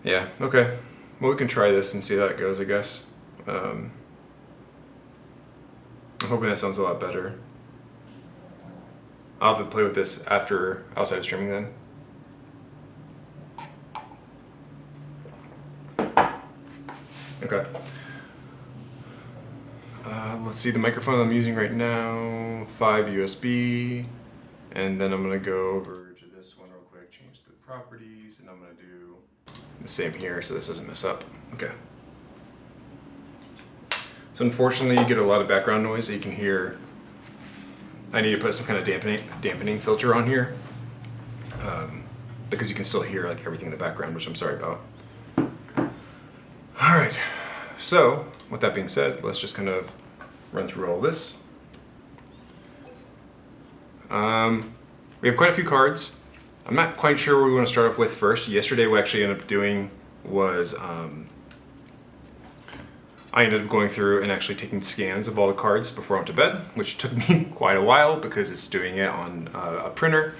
Yeah, okay. Well, we can try this and see how that goes, I guess. Um, I'm hoping that sounds a lot better. I'll have to play with this after outside of streaming then. Okay. Let's see, the microphone I'm using right now, 5 USB, and then I'm gonna go over to this one real quick, change the properties, and I'm gonna do the same here so this doesn't mess up. Okay. So unfortunately you get a lot of background noise that you can hear. I need to put some kind of dampening filter on here because you can still hear like everything in the background, which I'm sorry about. All right, so with that being said, let's just kind of run through all this. We have quite a few cards. I'm not quite sure what we want to start off with first. Yesterday we actually ended up doing was I ended up going through and actually taking scans of all the cards before I went to bed, which took me quite a while because it's doing it on a printer.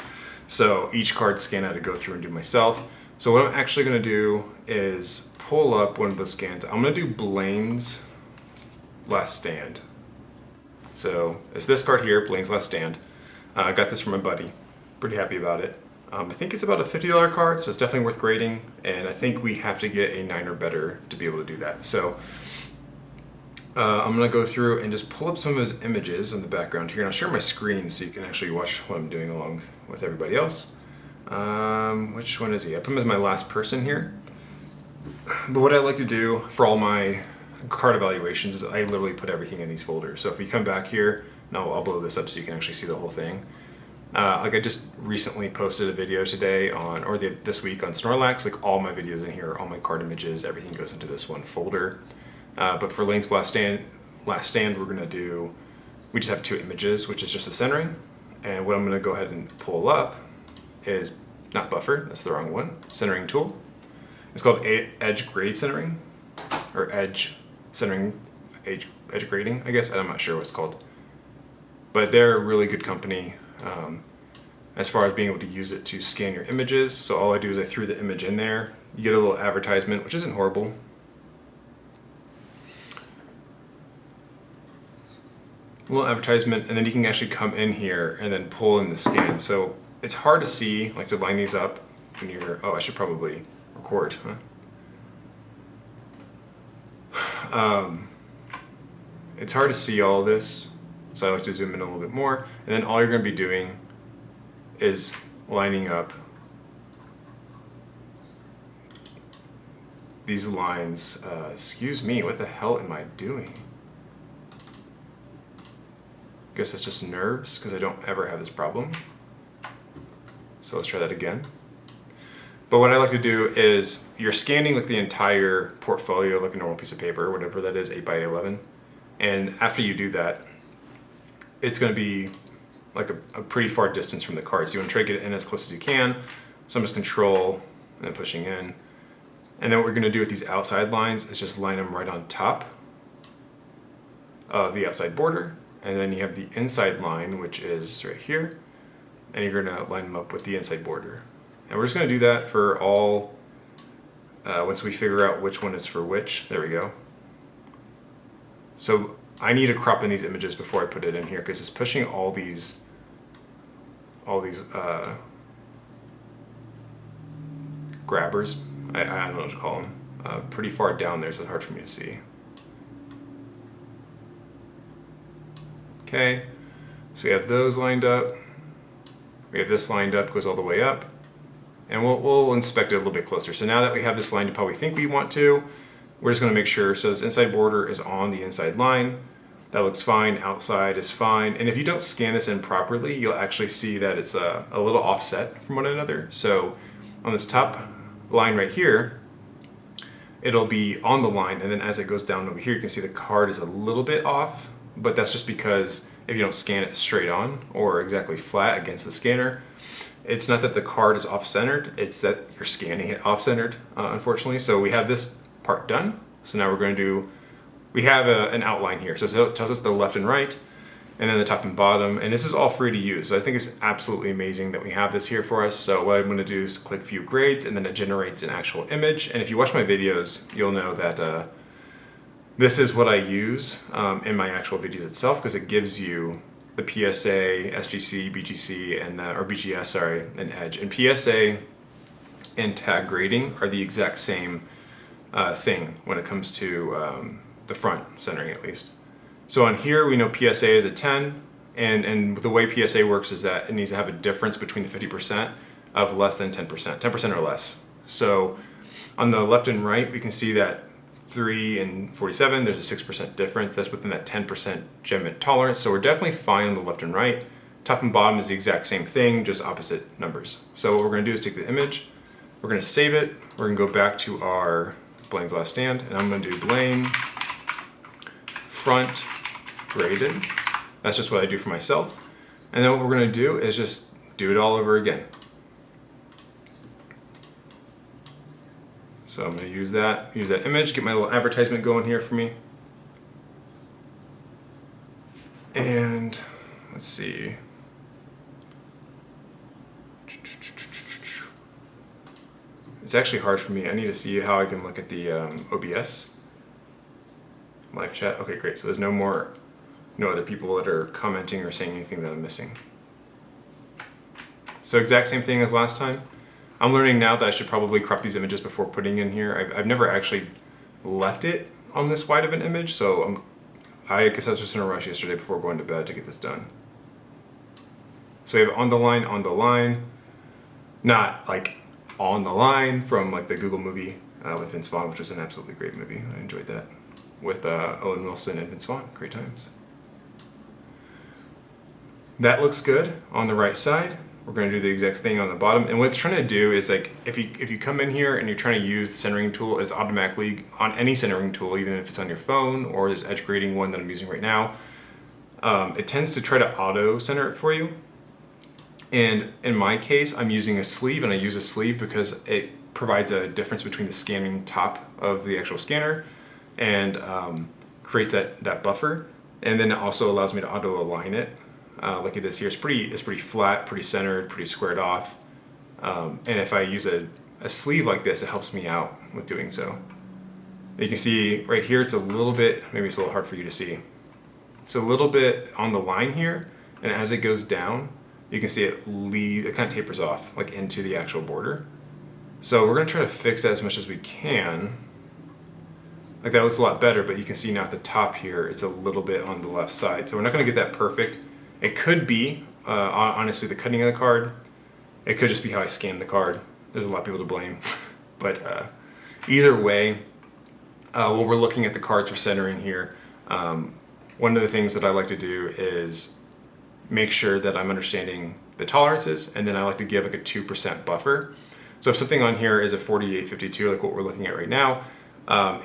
So each card scan I had to go through and do myself. So what I'm actually going to do is pull up one of those scans. I'm going to do Blaine's Last Stand. So it's this card here, Blaine's Last Stand. I got this from my buddy. Pretty happy about it. I think it's about a $50 card, so it's definitely worth grading. And I think we have to get a 9 or better to be able to do that. So I'm going to go through and just pull up some of his images in the background here. And I'll share my screen so you can actually watch what I'm doing along with everybody else. Which one is he? I put him as my last person here. But what I like to do for all my card evaluations is I literally put everything in these folders. So if you come back here, now I'll blow this up so you can actually see the whole thing. Like I just recently posted a video today on, or this week on Snorlax, like all my videos in here, all my card images, everything goes into this one folder. But for Blaine's Last Stand, we're gonna do, we just have 2 images, which is just the centering. And what I'm gonna go ahead and pull up is, not buffer, that's the wrong one, centering tool. It's called edge grade centering, or edge centering, edge grading, I guess. I'm not sure what it's called. But they're a really good company as far as being able to use it to scan your images. So all I do is I threw the image in there. You get a little advertisement, which isn't horrible. A little advertisement, and then you can actually come in here and then pull in the scan. So it's hard to see, like to line these up when you're, oh, I should probably record, huh? It's hard to see all this, so I like to zoom in a little bit more. And then all you're going to be doing is lining up these lines. Excuse me, what the hell am I doing? Guess that's just nerves because I don't ever have this problem. So let's try that again. But what I like to do is you're scanning like the entire portfolio like a normal piece of paper, whatever that is, 8x11. And after you do that, it's going to be like a pretty far distance from the card. So you want to try to get it in as close as you can. So I'm just control and then pushing in. And then what we're going to do with these outside lines is just line them right on top of the outside border. And then you have the inside line, which is right here. And you're going to line them up with the inside border. And we're just going to do that for all, once we figure out which one is for which. There we go. So I need to crop in these images before I put it in here because it's pushing all these grabbers, I don't know what to call them, pretty far down there, so it's hard for me to see. Okay, so we have those lined up. We have this lined up, goes all the way up. And we'll inspect it a little bit closer. So now that we have this lined up how we think we want to, we're just going to make sure, so this inside border is on the inside line. That looks fine, outside is fine. And if you don't scan this in properly, you'll actually see that it's a little offset from one another. So on this top line right here, it'll be on the line, and then as it goes down over here, you can see the card is a little bit off, but that's just because if you don't scan it straight on or exactly flat against the scanner, it's not that the card is off-centered, it's that you're scanning it off-centered, unfortunately. So we have this part done. So now we're going to do, we have an outline here. So it tells us the left and right. and then the top and bottom, and this is all free to use. So I think it's absolutely amazing that we have this here for us. So what I'm going to do is click View Grades, and then it generates an actual image. And if you watch my videos, you'll know that this is what I use in my actual videos itself, because it gives you the PSA, SGC, BGC, and or BGS, sorry, and Edge. And PSA and tag grading are the exact same thing when it comes to the front centering, at least. So on here, we know PSA is a 10, and the way PSA works is that it needs to have a difference between the 50% of less than 10%, 10% or less. So on the left and right, we can see that 3 and 47, there's a 6% difference. That's within that 10% gem mint tolerance. So we're definitely fine on the left and right. Top and bottom is the exact same thing, just opposite numbers. So what we're gonna do is take the image, we're gonna save it, we're gonna go back to our Blaine's Last Stand, and I'm gonna do Blaine front graded. That's just what I do for myself. And then what we're gonna do is just do it all over again. So I'm gonna use that image, get my little advertisement going here for me. And let's see. It's actually hard for me. I need to see how I can look at the OBS. Live chat, okay, great. So there's no other people that are commenting or saying anything that I'm missing. So exact same thing as last time. I'm learning now that I should probably crop these images before putting in here. I've never actually left it on this wide of an image, so I guess I was just in a rush yesterday before going to bed to get this done. So we have on the line, not like on the line from like the Google movie with Vince Vaughn, which was an absolutely great movie. I enjoyed that with Owen Wilson and Vince Vaughn, great times. That looks good on the right side. We're going to do the exact thing on the bottom. And what it's trying to do is, like, if you come in here and you're trying to use the centering tool, it's automatically on any centering tool, even if it's on your phone or this edge grading one that I'm using right now, it tends to try to auto center it for you. And in my case, I'm using a sleeve, and I use a sleeve because it provides a difference between the scanning top of the actual scanner and creates that buffer. And then it also allows me to auto align it. Like it is here, it's pretty flat, pretty centered, pretty squared off. And if I use a sleeve like this, it helps me out with doing so. You can see right here, it's a little bit, maybe it's a little hard for you to see. It's a little bit on the line here, and as it goes down, you can see it kind of tapers off like into the actual border. So we're gonna try to fix that as much as we can. Like that looks a lot better, but you can see now at the top here, it's a little bit on the left side. So we're not gonna get that perfect. It could be, honestly, the cutting of the card. It could just be how I scan the card. There's a lot of people to blame. But either way, when we're looking at the cards for centering here, one of the things that I like to do is make sure that I'm understanding the tolerances, and then I like to give like a 2% buffer. So if something on here is a 4852, like what we're looking at right now,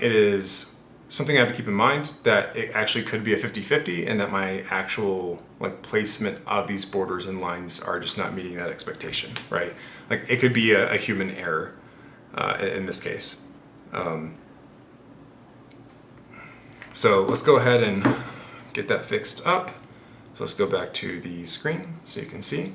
it is something I have to keep in mind that it actually could be a 50-50, and that my actual like placement of these borders and lines are just not meeting that expectation, right? Like it could be a human error in this case. So let's go ahead and get that fixed up. So let's go back to the screen so you can see.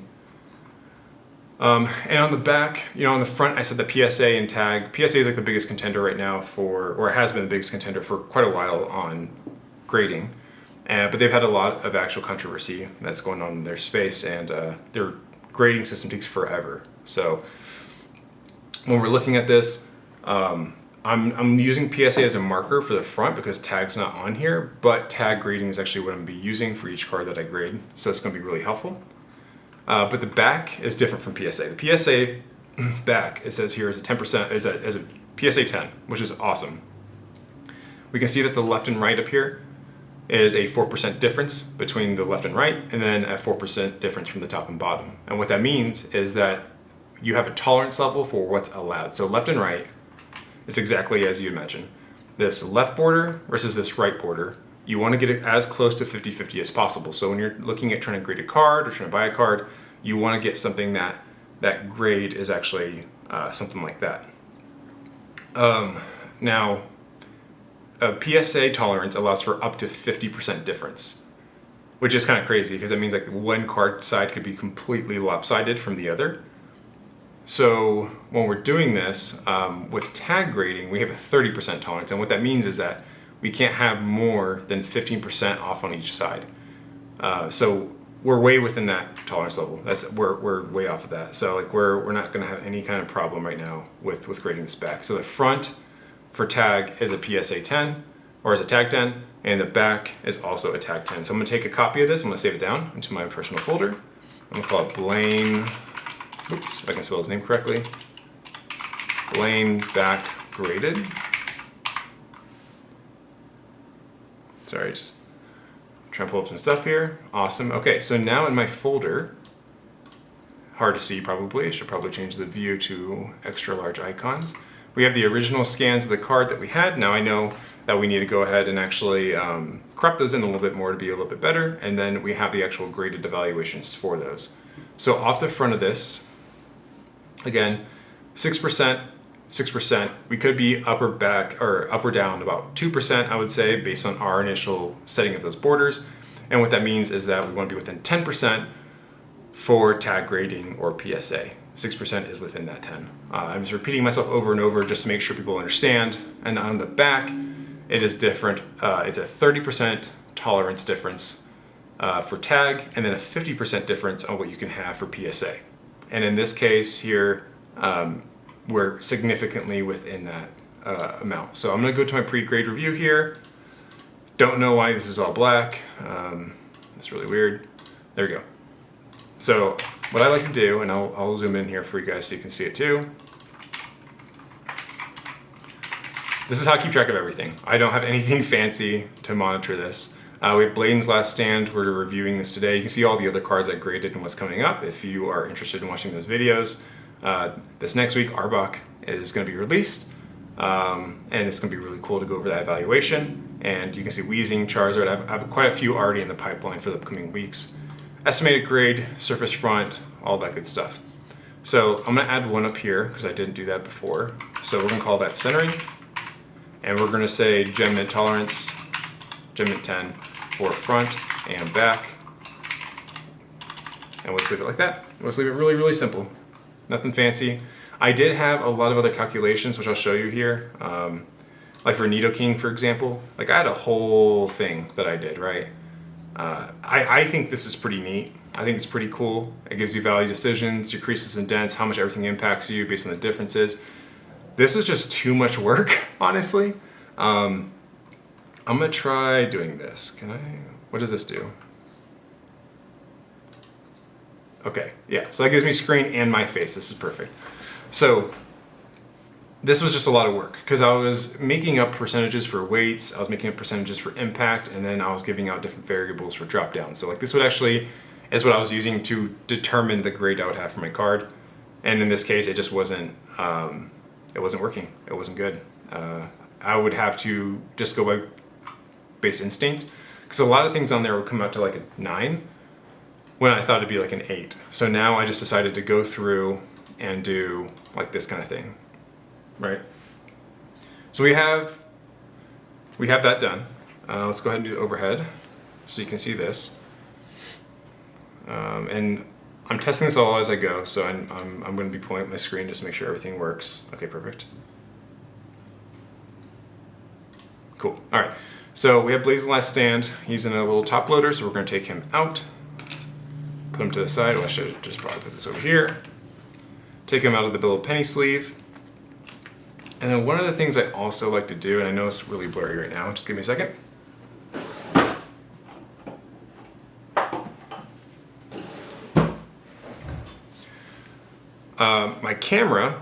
And on the back, on the front, I said the PSA and tag. PSA is like the biggest contender right now or has been the biggest contender for quite a while on grading. But they've had a lot of actual controversy that's going on in their space, and their grading system takes forever. So when we're looking at this, I'm using PSA as a marker for the front because tag's not on here, but tag grading is actually what I'm going to be using for each card that I grade. So it's going to be really helpful. But the back is different from PSA. The PSA back, it says here, is a 10%, is a PSA 10, which is awesome. We can see that the left and right up here is a 4% difference between the left and right, and then a 4% difference from the top and bottom. And what that means is that you have a tolerance level for what's allowed. So left and right is exactly as you imagine. This left border versus this right border, you want to get it as close to 50-50 as possible. So when you're looking at trying to grade a card or trying to buy a card, you want to get something that grade is actually something like that. Now, a PSA tolerance allows for up to 50% difference. which is kind of crazy because it means like one card side could be completely lopsided from the other. So when we're doing this with tag grading, we have a 30% tolerance, and what that means is that we can't have more than 15% off on each side. So we're way within that tolerance level. We're way off of that. So like we're not going to have any kind of problem right now with grading this back. So the front for tag is a PSA 10 or is a tag 10, and the back is also a tag 10. So I'm going to take a copy of this. I'm going to save it down into my personal folder. I'm going to call it Blaine. Oops, if I can spell his name correctly. Blaine back graded. Sorry, just trying to pull up some stuff here. Awesome. Okay, so now in my folder, hard to see probably, I should probably change the view to extra large icons. We have the original scans of the card that we had. Now I know that we need to go ahead and actually crop those in a little bit more to be a little bit better, and then we have the actual graded evaluations for those. So off the front of this, again, 6%, 6%. We could be up or down about 2%, I would say, based on our initial setting of those borders. And what that means is that we want to be within 10% for tag grading or PSA. 6% is within that 10. I'm just repeating myself over and over just to make sure people understand. And on the back, it is different. It's a 30% tolerance difference for tag, and then a 50% difference on what you can have for PSA. And in this case here, we're significantly within that amount. So I'm gonna go to my pre-grade review here. Don't know why this is all black. It's really weird. There we go. So what I like to do, and I'll zoom in here for you guys so you can see it too. This is how I keep track of everything. I don't have anything fancy to monitor this. We have Blaine's Last Stand. We're reviewing this today. You can see all the other cards I graded and what's coming up if you are interested in watching those videos. This next week, Arbok is going to be released, and it's going to be really cool to go over that evaluation. And you can see Weezing, Charizard. I have quite a few already in the pipeline for the upcoming weeks. Estimated grade, surface front, all that good stuff. So I'm going to add one up here because I didn't do that before. So we're going to call that centering, and we're going to say gem mint tolerance, gem mint 10 for front and back. And we'll just leave it like that. We'll just leave it really, really simple. Nothing fancy. I did have a lot of other calculations, which I'll show you here. Like for Nidoking, for example, like I had a whole thing that I did, right? I think this is pretty neat. I think it's pretty cool. It gives you value decisions, your creases and dents, how much everything impacts you based on the differences. This was just too much work, honestly. I'm gonna try doing this. What does this do? Okay, yeah, so that gives me screen and my face. This is perfect. So this was just a lot of work because I was making up percentages for weights, I was making up percentages for impact, and then I was giving out different variables for drop down. So like this would actually is what I was using to determine the grade I would have for my card. And in this case, it just wasn't, it wasn't working. It wasn't good. I would have to just go by base instinct because a lot of things on there would come out to like a 9 when I thought it'd be like an 8. So now I just decided to go through and do like this kind of thing, right? So we have that done. Let's go ahead and do the overhead so you can see this. And I'm testing this all as I go, so I'm going to be pulling up my screen just to make sure everything works. Okay, perfect. Cool. All right. So we have Blaine's Last Stand. He's in a little top loader, so we're going to take him out. Put him to the side. Oh, I should have just probably put this over here. Take him out of the Billow Penny sleeve. And then one of the things I also like to do, and I know it's really blurry right now, just give me a second. My camera,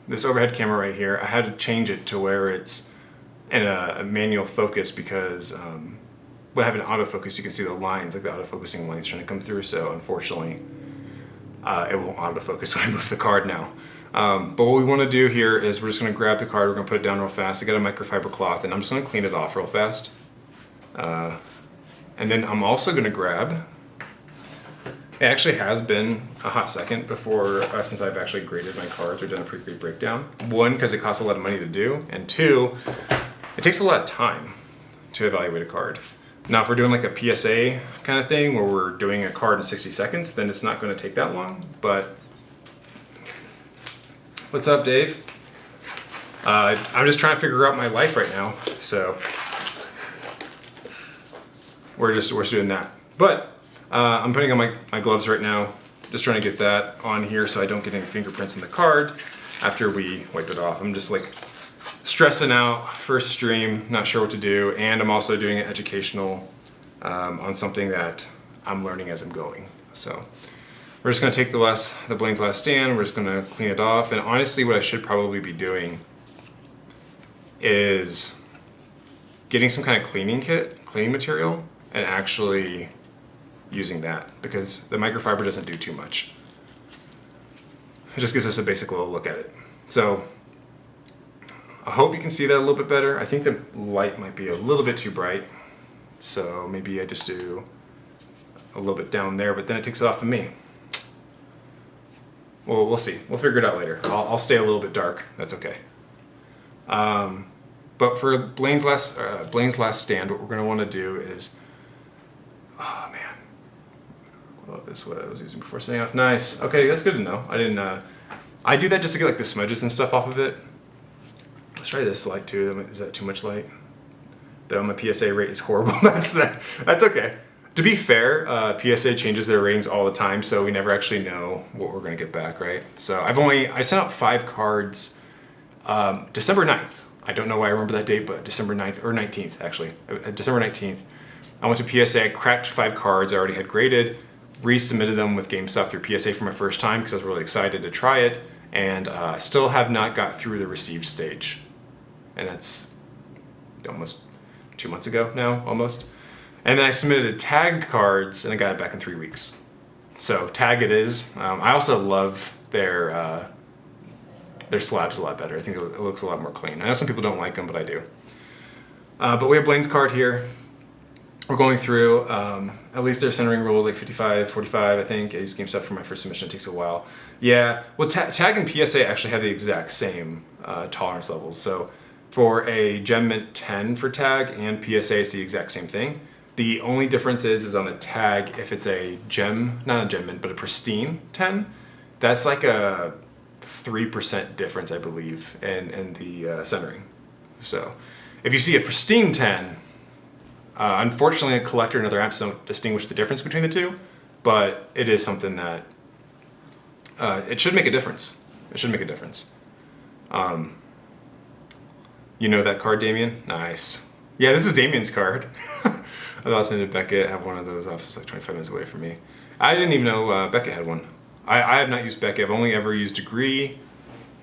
this overhead camera right here, I had to change it to where it's in a manual focus because when I have an autofocus, you can see the lines, like the autofocusing lines trying to come through. So unfortunately, it won't autofocus when I move the card now. But what we want to do here is we're just going to grab the card, we're going to put it down real fast. I got a microfiber cloth and I'm just going to clean it off real fast. And then I'm also going to grab, it actually has been a hot second before since I've actually graded my cards or done a pre-grade breakdown. One, because it costs a lot of money to do, and two, it takes a lot of time to evaluate a card. Now, if we're doing like a PSA kind of thing where we're doing a card in 60 seconds, then it's not going to take that long. But what's up, Dave? I'm just trying to figure out my life right now, so we're just doing that. But I'm putting on my gloves right now, just trying to get that on here so I don't get any fingerprints in the card after we wipe it off. I'm just like stressing out, first stream, not sure what to do, and I'm also doing an educational on something that I'm learning as I'm going. So we're just gonna take the Blaine's Last Stand, we're just gonna clean it off, and honestly what I should probably be doing is getting some kind of cleaning material, and actually using that, because the microfiber doesn't do too much. It just gives us a basic little look at it. So I hope you can see that a little bit better. I think the light might be a little bit too bright, so maybe I just do a little bit down there, but then it takes it off of me. Well, we'll see. We'll figure it out later. I'll stay a little bit dark. That's okay. But for Blaine's Last Stand, what we're going to want to do is, oh man, well, this is what I was using before setting off. Nice. Okay, that's good to know. I do that just to get like the smudges and stuff off of it. Let's try this light too. Is that too much light? Though my PSA rate is horrible. That's okay. To be fair, PSA changes their ratings all the time, so we never actually know what we're going to get back, right? So I sent out 5 cards December 9th. I don't know why I remember that date, but December 9th, or 19th actually, December 19th. I went to PSA, I cracked 5 cards I already had graded, resubmitted them with GameStop through PSA for my first time because I was really excited to try it, and I still have not got through the received stage. And that's almost 2 months ago now, almost. And then I submitted tag cards and I got it back in 3 weeks. So tag it is. I also love their slabs a lot better. I think it looks a lot more clean. I know some people don't like them, but I do. But we have Blaine's card here. We're going through, at least their centering rules, like 55, 45, I think. I used GameStop for my first submission, it takes a while. Yeah, well, tag and PSA actually have the exact same tolerance levels. So for a Gem Mint 10 for tag and PSA, it's the exact same thing. The only difference is on the tag, if it's a not a Gem Mint, but a pristine 10, that's like a 3% difference, I believe, in the centering. So if you see a pristine 10, unfortunately, a collector and other apps don't distinguish the difference between the two, but it is something that it should make a difference. It should make a difference. You know that card, Damien? Nice. Yeah, this is Damien's card. I thought I was going to Beckett have one of those off. It's like 25 minutes away from me. I didn't even know Beckett had one. I have not used Beckett. I've only ever used Degree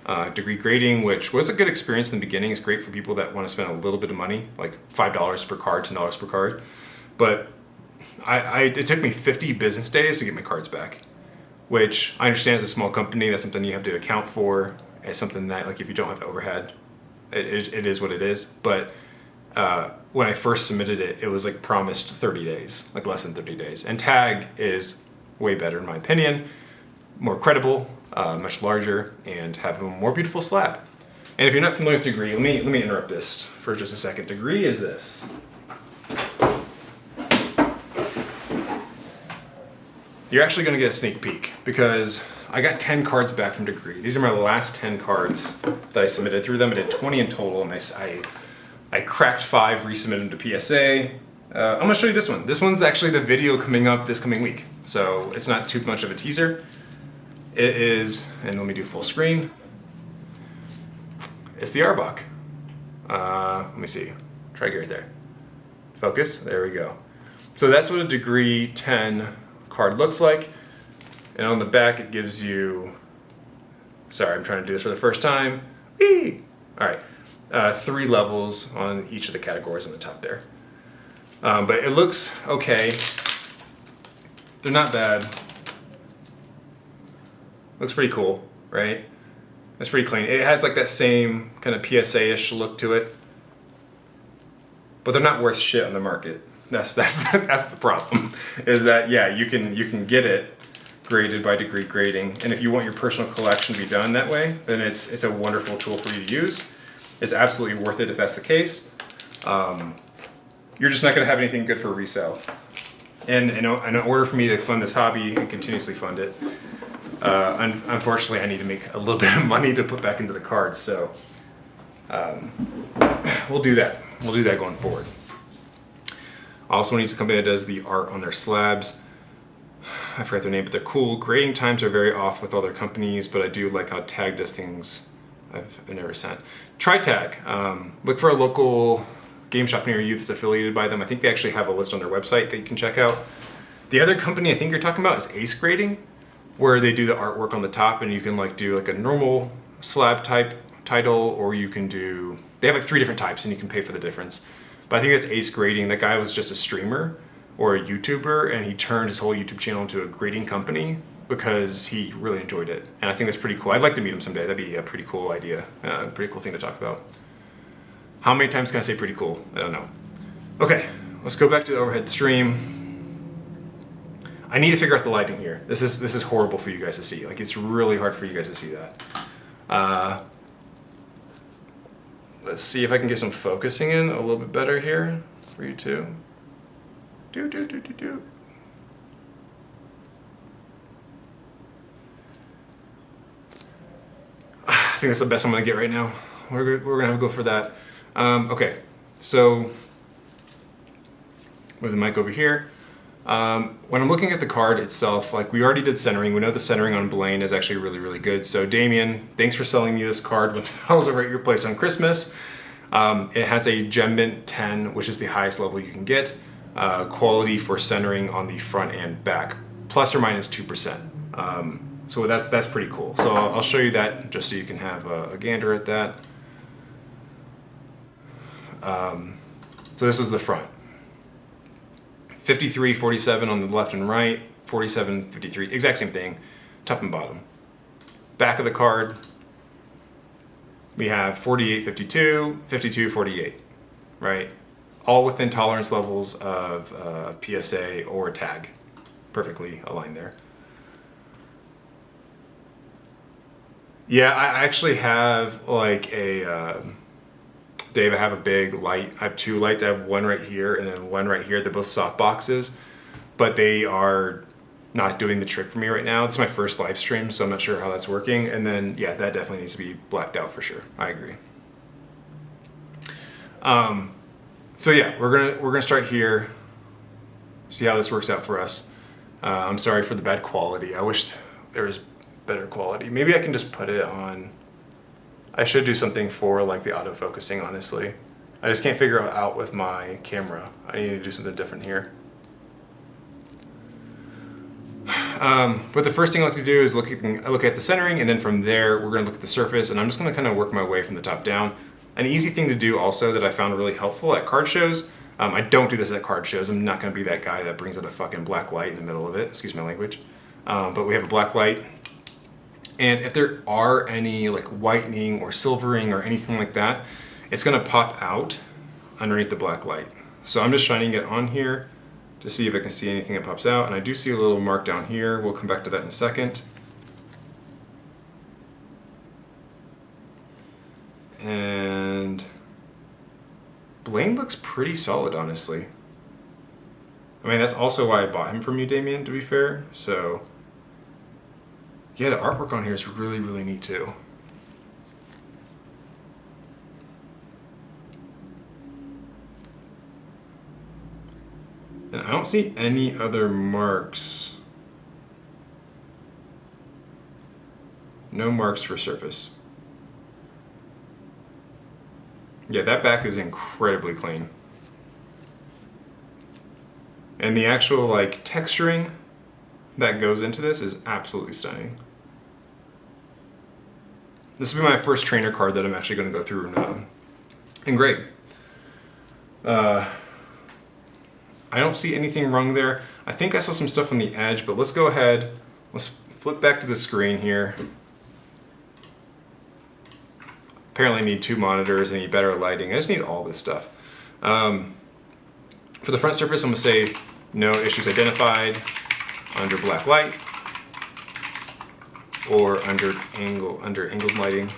grading, which was a good experience in the beginning. It's great for people that want to spend a little bit of money, like $5 per card, $10 per card. But it took me 50 business days to get my cards back, which I understand as a small company, that's something you have to account for. It's something that, like, if you don't have overhead, it is what it is. But when I first submitted it, it was like promised 30 days, like less than 30 days. And tag is way better in my opinion, more credible, much larger, and have a more beautiful slab. And if you're not familiar with Degree, let me interrupt this for just a second. Degree is this. You're actually going to get a sneak peek because I got 10 cards back from Degree. These are my last 10 cards that I submitted through them. I did 20 in total, and I cracked 5, resubmitted them to PSA. I'm going to show you this one. This one's actually the video coming up this coming week, so it's not too much of a teaser. It is, and let me do full screen. It's the Arbok. Let me see. Try right there. Focus. There we go. So that's what a Degree 10 card looks like. And on the back, it gives you. Sorry, I'm trying to do this for the first time. Whee! All right. 3 levels on each of the categories on the top there. But it looks okay. They're not bad. Looks pretty cool, right? It's pretty clean. It has like that same kind of PSA-ish look to it, but they're not worth shit on the market. That's the problem. Is that, yeah, you can get it graded by Degree Grading, and if you want your personal collection to be done that way, then it's a wonderful tool for you to use. It's absolutely worth it if that's the case. you're just not going to have anything good for resale. And in order for me to fund this hobby and continuously fund it, unfortunately, I need to make a little bit of money to put back into the cards. So we'll do that. We'll do that going forward. I also need a company that does the art on their slabs. I forgot their name, but they're cool. Grading times are very off with other companies, but I do like how Tag does things. I've never sent. Try Tag. Look for a local game shop near you that's affiliated by them. I think they actually have a list on their website that you can check out. The other company I think you're talking about is Ace Grading, where they do the artwork on the top, and you can like do like a normal slab type title, or you can do, they have like 3 different types and you can pay for the difference. But I think that's Ace Grading. That guy was just a streamer or a YouTuber, and he turned his whole YouTube channel into a grading company because he really enjoyed it. And I think that's pretty cool. I'd like to meet him someday. That'd be a pretty cool idea, pretty cool thing to talk about. How many times can I say pretty cool? I don't know. Okay, let's go back to the overhead stream. I need to figure out the lighting here. This is horrible for you guys to see. Like, it's really hard for you guys to see that. Let's see if I can get some focusing in a little bit better here for you too. I think that's the best I'm gonna get right now. We're gonna have to go for that. Okay, so with the mic over here. When I'm looking at the card itself, like we already did centering. We know the centering on Blaine is actually really, really good. So Damien, thanks for selling me this card when I was over at your place on Christmas. It has a Gem Mint 10, which is the highest level you can get. Quality for centering on the front and back, plus or minus 2%. So that's pretty cool. So I'll show you that just so you can have a gander at that. So this was the front. 53, 47 on the left and right, 47, 53, exact same thing, top and bottom. Back of the card, we have 48, 52, 52, 48, right? All within tolerance levels of PSA or Tag. Perfectly aligned there. Yeah, I actually have like a, Dave, I have a big light. I have 2 lights. I have one right here and then one right here. They're both soft boxes, but they are not doing the trick for me right now. It's my first live stream, so I'm not sure how that's working. And then, yeah, that definitely needs to be blacked out for sure. I agree. So yeah, we're gonna start here. See how this works out for us. I'm sorry for the bad quality. I wish there was better quality. Maybe I can just put it on. I should do something for like the autofocusing, honestly. I just can't figure out with my camera. I need to do something different here. But the first thing I like to do is look at the centering, and then from there we're going to look at the surface, and I'm just going to kind of work my way from the top down. An easy thing to do also that I found really helpful at card shows, I don't do this at card shows. I'm not going to be that guy that brings out a fucking black light in the middle of it. Excuse my language. But we have a black light. And if there are any like whitening or silvering or anything like that, it's gonna pop out underneath the black light. So I'm just shining it on here to see if I can see anything that pops out. And I do see a little mark down here. We'll come back to that in a second. And Blaine looks pretty solid, honestly. I mean, that's also why I bought him from you, Damien, to be fair. So yeah, the artwork on here is really, really neat too. And I don't see any other marks. No marks for surface. Yeah, that back is incredibly clean. And the actual like texturing that goes into this is absolutely stunning. This will be my first trainer card that I'm actually going to go through and grade. I don't see anything wrong there. I think I saw some stuff on the edge, but let's go ahead. Let's flip back to the screen here. Apparently I need 2 monitors, I need better lighting. I just need all this stuff. For the front surface, I'm going to say no issues identified under black light or under angled lighting.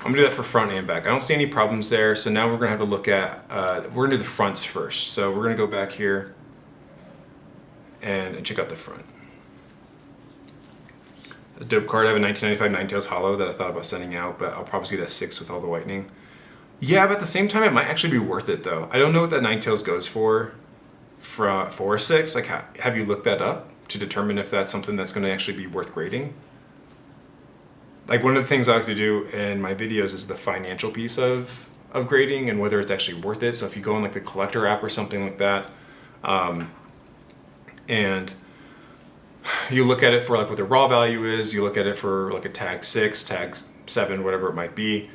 I'm gonna do that for front and back. I don't see any problems there. So now we're gonna have to look at, we're gonna do the fronts first. So we're gonna go back here and check out the front. A dope card. I have a 1995 Ninetales Hollow that I thought about sending out, but I'll probably get a 6 with all the whitening. Yeah, but at the same time, it might actually be worth it though. I don't know what that Ninetales goes for a 6. Like, have you looked that up to determine if that's something that's going to actually be worth grading? Like, one of the things I like to do in my videos is the financial piece of grading and whether it's actually worth it. So if you go on like the collector app or something like that, and you look at it for like what the raw value is, you look at it for like a tag 6, tag 7, whatever it might be,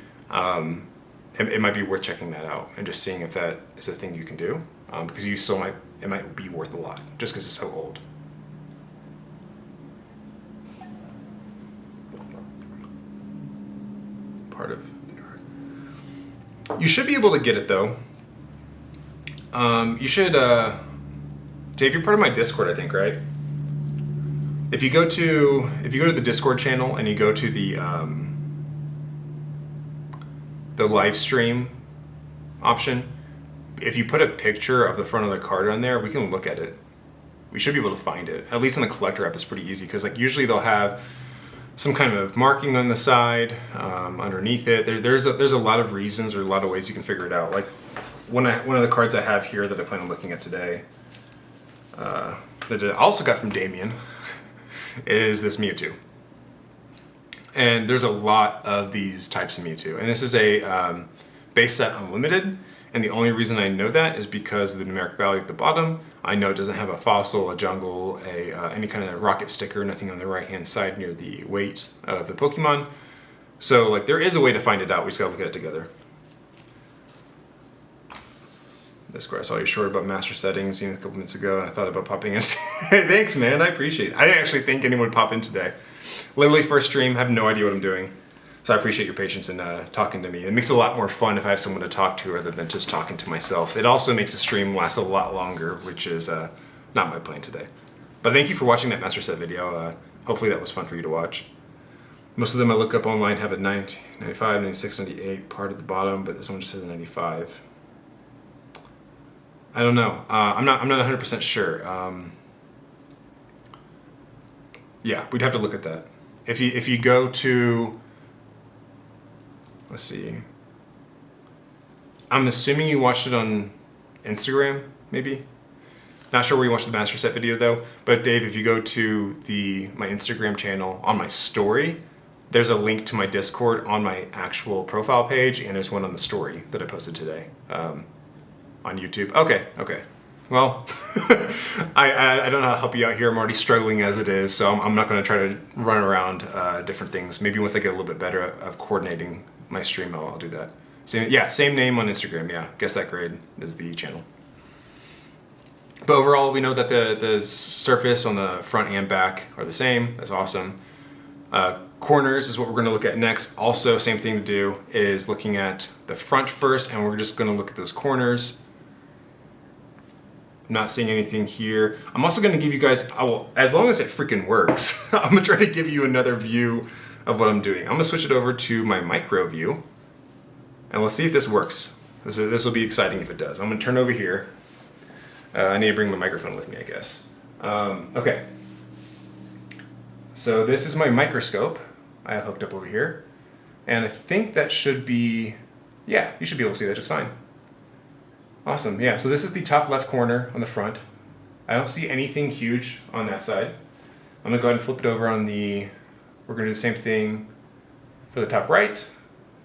it might be worth checking that out and just seeing if that is a thing you can do, because it might be worth a lot just because it's so old. Part of the art. You should be able to get it though. You should, Dave, you're part of my Discord, I think, right? If you go to the Discord channel and you go to the live stream option, if you put a picture of the front of the card on there, we can look at it. We should be able to find it. At least in the collector app, it's pretty easy because like usually they'll have some kind of marking on the side, underneath it. There's a lot of reasons or a lot of ways you can figure it out. Like one of the cards I have here that I plan on looking at today, that I also got from Damien, is this Mewtwo. And there's a lot of these types of Mewtwo. And this is a base set unlimited. And the only reason I know that is because of the numeric value at the bottom. I know it doesn't have a fossil, a jungle, any kind of rocket sticker, nothing on the right-hand side near the weight of the Pokemon. So like there is a way to find it out. We just gotta look at it together. Discord, I saw you short about master settings a couple minutes ago, and I thought about popping in. Thanks, man. I appreciate it. I didn't actually think anyone would pop in today. Literally first stream, have no idea what I'm doing. So I appreciate your patience in talking to me. It makes it a lot more fun if I have someone to talk to rather than just talking to myself. It also makes the stream last a lot longer, which is not my plan today. But thank you for watching that master set video. Hopefully that was fun for you to watch. Most of them I look up online have a 90, 95, 96, 98 part at the bottom, but this one just has a 95. I don't know. I'm not 100% sure. Yeah, we'd have to look at that. If you go to, let's see. I'm assuming you watched it on Instagram, maybe. Not sure where you watched the master set video though. But Dave, if you go to my Instagram channel on my story, there's a link to my Discord on my actual profile page, and there's one on the story that I posted today. On YouTube. Okay. Well, I don't know how to help you out here. I'm already struggling as it is, so I'm not going to try to run around different things. Maybe once I get a little bit better at coordinating my stream, I'll do that. Same name on Instagram. Yeah, Guess That Grade is the channel. But overall, we know that the surface on the front and back are the same. That's awesome. Corners is what we're going to look at next. Also, same thing to do is looking at the front first, and we're just going to look at those corners. Not seeing anything here. I'm also going to give you guys, as long as it freaking works, I'm going to try to give you another view of what I'm doing. I'm going to switch it over to my micro view, and let's see if this works. This will be exciting if it does. I'm going to turn over here. I need to bring my microphone with me, I guess. Okay. So this is my microscope I have hooked up over here. And I think that should be, yeah, you should be able to see that just fine. Awesome, yeah, so this is the top left corner on the front. I don't see anything huge on that side. I'm gonna go ahead and flip it over on we're gonna do the same thing for the top right.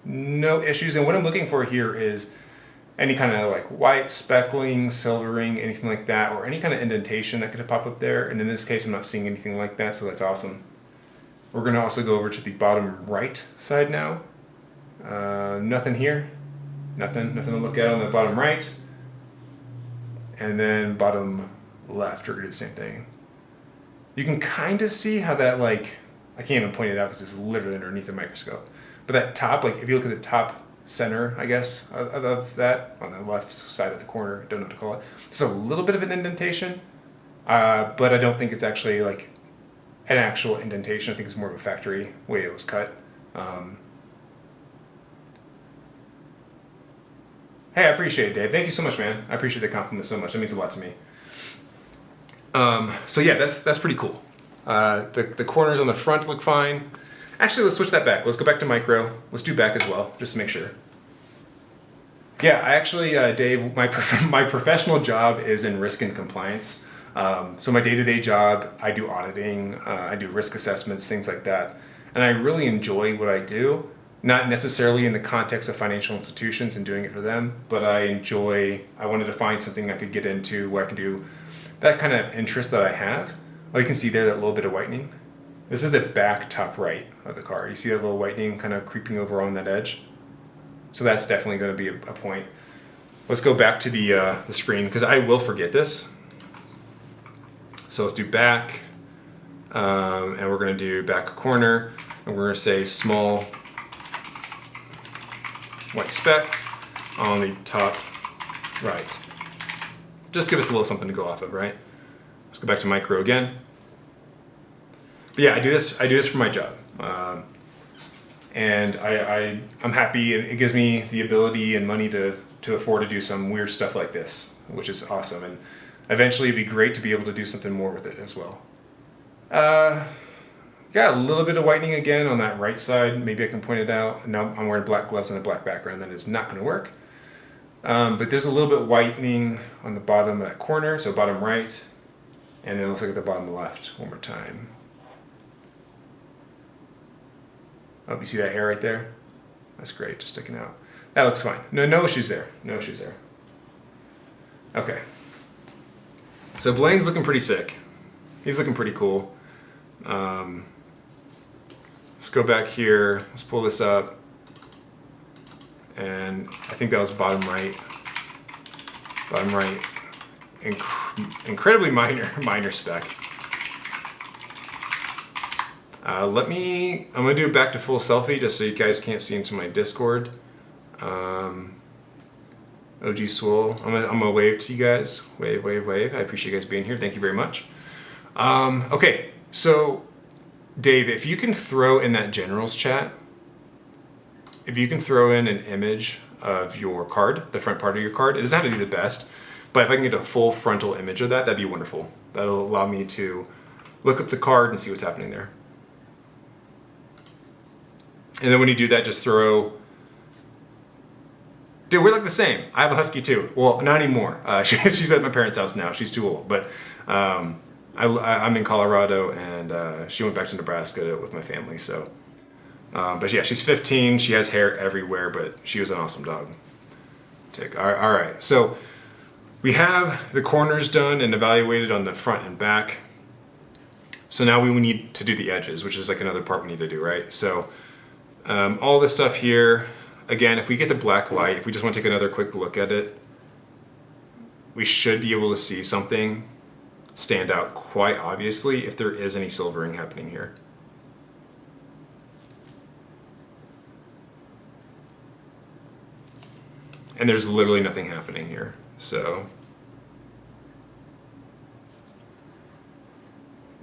No issues, and what I'm looking for here is any kind of like white, speckling, silvering, anything like that, or any kind of indentation that could pop up there. And in this case, I'm not seeing anything like that, so that's awesome. We're gonna also go over to the bottom right side now. Nothing here, nothing to look at on the bottom right. And then bottom left, we're gonna do the same thing. You can kind of see how that, like, I can't even point it out because it's literally underneath the microscope. But that top, like if you look at the top center, I guess, of that, on the left side of the corner, don't know what to call it. It's a little bit of an indentation, but I don't think it's actually like an actual indentation. I think it's more of a factory way it was cut. Hey, I appreciate it, Dave. Thank you so much, man. I appreciate the compliment so much. That means a lot to me. So yeah, that's pretty cool. The corners on the front look fine. Actually, let's switch that back. Let's go back to micro. Let's do back as well, just to make sure. Yeah, I actually, Dave, my professional job is in risk and compliance. So my day-to-day job, I do auditing, I do risk assessments, things like that. And I really enjoy what I do, not necessarily in the context of financial institutions and doing it for them, but I wanted to find something I could get into where I could do that kind of interest that I have. Oh, you can see there that little bit of whitening. This is the back top right of the car. You see that little whitening kind of creeping over on that edge? So that's definitely going to be a point. Let's go back to the screen because I will forget this. So let's do back, and we're going to do back corner, and we're going to say small white speck on the top right. Just give us a little something to go off of, right? Let's go back to micro again. But yeah, I do this for my job, and I'm happy. It gives me the ability and money to afford to do some weird stuff like this, which is awesome. And eventually, it'd be great to be able to do something more with it as well. Got a little bit of whitening again on that right side. Maybe I can point it out. No, I'm wearing black gloves on a black background. That is not going to work. But there's a little bit whitening on the bottom of that corner, so bottom right, and then it looks like at the bottom left one more time. Oh, you see that hair right there? That's great, just sticking out. That looks fine. No issues there. No issues there. Okay. So Blaine's looking pretty sick. He's looking pretty cool. Let's go back here. Let's pull this up. And I think that was bottom right. Bottom right. Incredibly minor speck. I'm gonna do it back to full selfie just so you guys can't see into my Discord. OG Swole, I'm gonna wave to you guys. Wave. I appreciate you guys being here. Thank you very much. Okay, so Dave, if you can throw in that generals chat, if you can throw in an image of your card, the front part of your card, it doesn't have to be the best, but if I can get a full frontal image of that, that'd be wonderful. That'll allow me to look up the card and see what's happening there. And then when you do that, just throw... Dude, we look the same. I have a husky too. Well, not anymore. She's at my parents' house now. She's too old. But I'm in Colorado, and she went back to Nebraska with my family. So, but yeah, she's 15. She has hair everywhere, but she was an awesome dog. All right. So we have the corners done and evaluated on the front and back. So now we need to do the edges, which is like another part we need to do, right? So all this stuff here. Again, if we get the black light, if we just want to take another quick look at it, we should be able to see something stand out quite obviously if there is any silvering happening here. And there's literally nothing happening here. So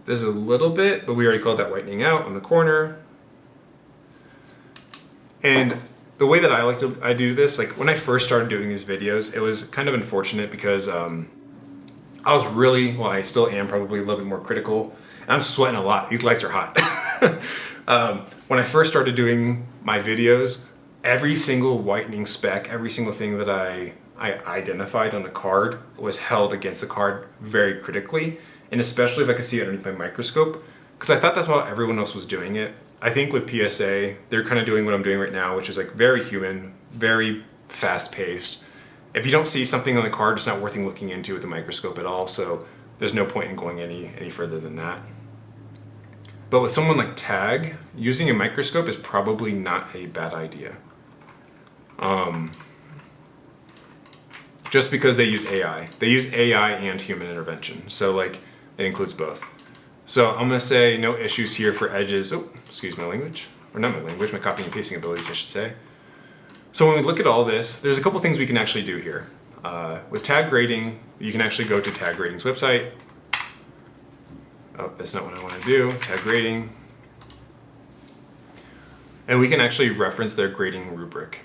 there's a little bit, but we already called that whitening out on the corner. And the way that I do this, like when I first started doing these videos, it was kind of unfortunate because I was really, well, I still am probably a little bit more critical. And I'm sweating a lot. These lights are hot. When I first started doing my videos, every single whitening speck, every single thing that I identified on a card was held against the card very critically. And especially if I could see it underneath my microscope, because I thought that's how everyone else was doing it. I think with PSA, they're kind of doing what I'm doing right now, which is like very human, very fast paced. If you don't see something on the card, it's not worth looking into with the microscope at all. So there's no point in going any further than that. But with someone like Tag, using a microscope is probably not a bad idea. Just because they use AI. They use AI and human intervention. So like it includes both. So I'm gonna say no issues here for edges. Oh, excuse my language. Or not my language, my copying and pasting abilities, I should say. So when we look at all this, there's a couple things we can actually do here. With tag grading, you can actually go to Tag Grading's website. Oh, that's not what I wanna do. Tag Grading. And we can actually reference their grading rubric,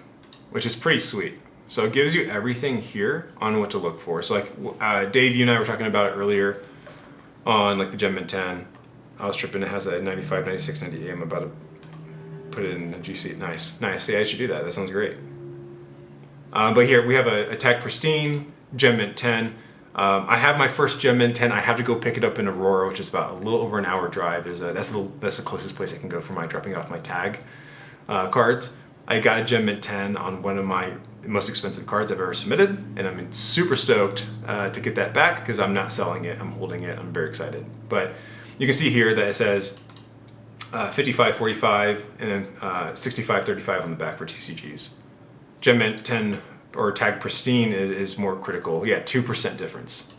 which is pretty sweet. So it gives you everything here on what to look for. So like Dave, you and I were talking about it earlier on like the Gem Mint 10. I was tripping, it has a 95, 96, 98. I'm about to put it in a GC. Nice. Yeah, I should do that. That sounds great. But here we have a Tag Pristine Gem Mint 10. I have my first Gem Mint 10. I have to go pick it up in Aurora, which is about a little over an hour drive. That's the closest place I can go for my dropping off my tag cards. I got a Gem Mint 10 on one of my most expensive cards I've ever submitted, and I'm super stoked to get that back because I'm not selling it. I'm holding it. I'm very excited. But you can see here that it says 55.45 and then 65.35 on the back for TCGs. Gem Mint 10 or Tag Pristine is more critical. Yeah, 2% difference.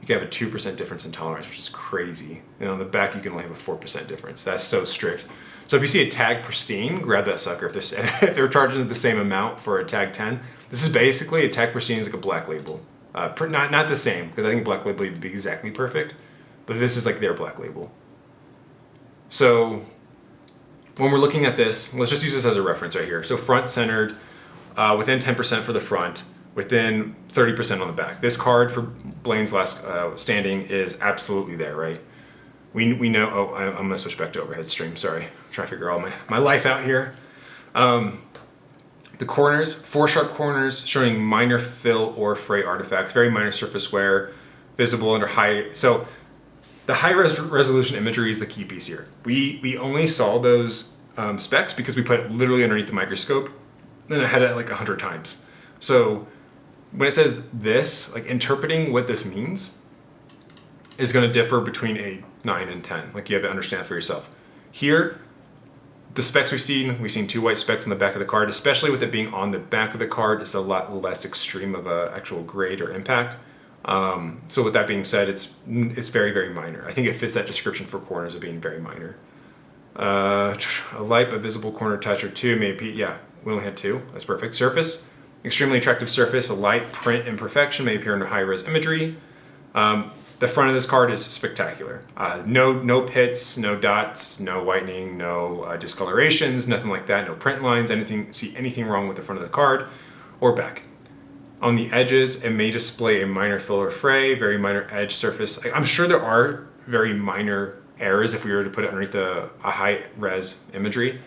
You can have a 2% difference in tolerance, which is crazy. And on the back, you can only have a 4% difference. That's so strict. So if you see a Tag Pristine, grab that sucker. If they're charging the same amount for a Tag 10, this is basically a Tag Pristine is like a black label. Not the same, because I think black label would be exactly perfect, but this is like their black label. So when we're looking at this, let's just use this as a reference right here. So front centered, within 10% for the front, within 30% on the back. This card for Blaine's Last Standing is absolutely there, right? We know, oh, I'm gonna switch back to overhead stream, sorry. I'm trying to figure all my life out here. The corners, 4 sharp corners showing minor fill or fray artifacts, very minor surface wear, visible under high, so the high resolution imagery is the key piece here. We only saw those specs because we put it literally underneath the microscope, then I had it like 100 times. So when it says this, like interpreting what this means is gonna differ between a 9 and 10. Like you have to understand for yourself. Here, the specs we've seen 2 white specks on the back of the card, especially with it being on the back of the card, it's a lot less extreme of a actual grade or impact. So with that being said, it's very, very minor. I think it fits that description for corners of being very minor. A light but visible corner touch or 2, maybe, yeah, we only had 2, that's perfect. Surface, extremely attractive surface, a light print imperfection may appear under high res imagery. The front of this card is spectacular. No pits, no dots, no whitening, no discolorations, nothing like that, no print lines, anything wrong with the front of the card or back. On the edges, it may display a minor fill or fray, very minor edge surface. I'm sure there are very minor errors if we were to put it underneath a high res imagery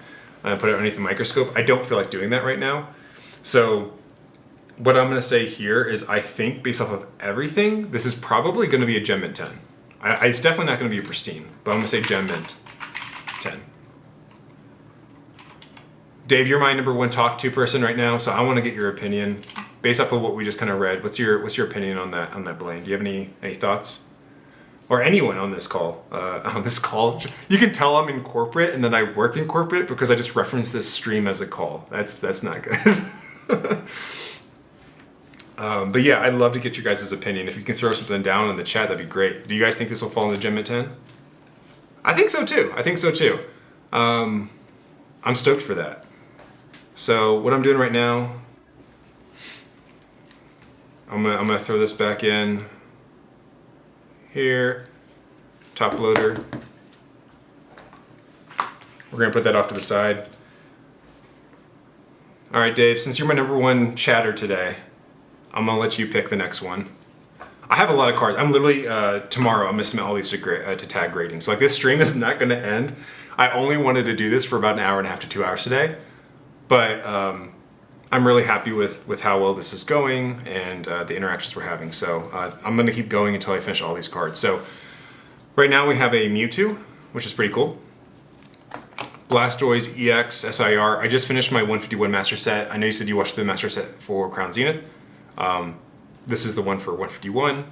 and put it underneath the microscope. I don't feel like doing that right now. So what I'm gonna say here is I think based off of everything, this is probably gonna be a Gem Mint 10. It's definitely not gonna be a Pristine, but I'm gonna say Gem Mint 10. Dave, you're my number 1 talk to person right now, so I wanna get your opinion. Based off of what we just kind of read, what's your opinion on that Blaine? Do you have any thoughts? Or anyone on this call? You can tell I'm in corporate and then I work in corporate because I just referenced this stream as a call. That's not good. But yeah, I'd love to get your guys' opinion. If you can throw something down in the chat, that'd be great. Do you guys think this will fall in the Gem Mint 10? I think so too. I'm stoked for that. So what I'm doing right now, I'm gonna throw this back in here, top loader. We're gonna put that off to the side. All right, Dave, since you're my number 1 chatter today, I'm gonna let you pick the next one. I have a lot of cards. I'm literally, tomorrow, I'm gonna submit all these to tag grading. So like this stream is not gonna end. I only wanted to do this for about an hour and a half to 2 hours today. But I'm really happy with how well this is going and the interactions we're having. So I'm gonna keep going until I finish all these cards. So right now we have a Mewtwo, which is pretty cool. Blastoise EX SIR. I just finished my 151 master set. I know you said you watched the master set for Crown Zenith. This is the one for 151.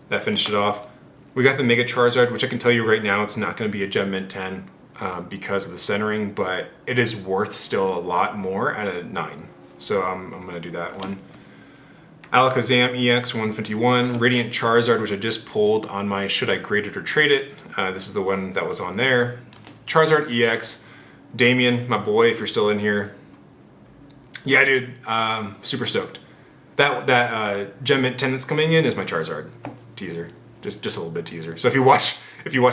That finished it off. We got the Mega Charizard, which I can tell you right now, it's not gonna be a Gem Mint 10 because of the centering, but it is worth still a lot more at a 9. So I'm gonna do that one. Alakazam EX 151, Radiant Charizard, which I just pulled on my should I grade it or trade it. This is the one that was on there. Charizard EX, Damien, my boy, if you're still in here. Yeah, dude, super stoked. That Gem Mint 10 that's coming in is my Charizard teaser, just a little bit teaser. So if you watch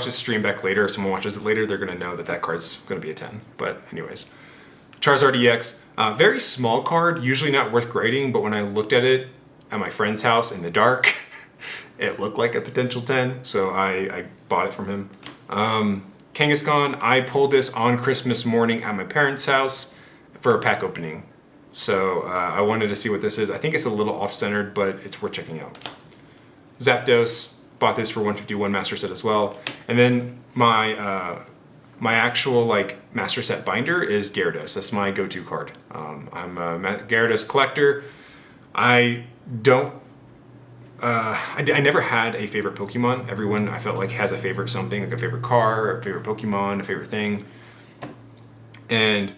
this stream back later, or someone watches it later, they're gonna know that card's gonna be a 10. But anyways. Charizard EX, very small card, usually not worth grading, but when I looked at it at my friend's house in the dark, it looked like a potential 10, so I bought it from him. Kangaskhan, I pulled this on Christmas morning at my parents' house for a pack opening. So I wanted to see what this is. I think it's a little off-centered, but it's worth checking out. Zapdos, bought this for 151 Master Set as well. And then my my actual like Master Set binder is Gyarados. That's my go-to card. I'm a Gyarados collector. I don't I never had a favorite Pokemon. Everyone I felt like has a favorite something, like a favorite car, a favorite Pokemon, a favorite thing. And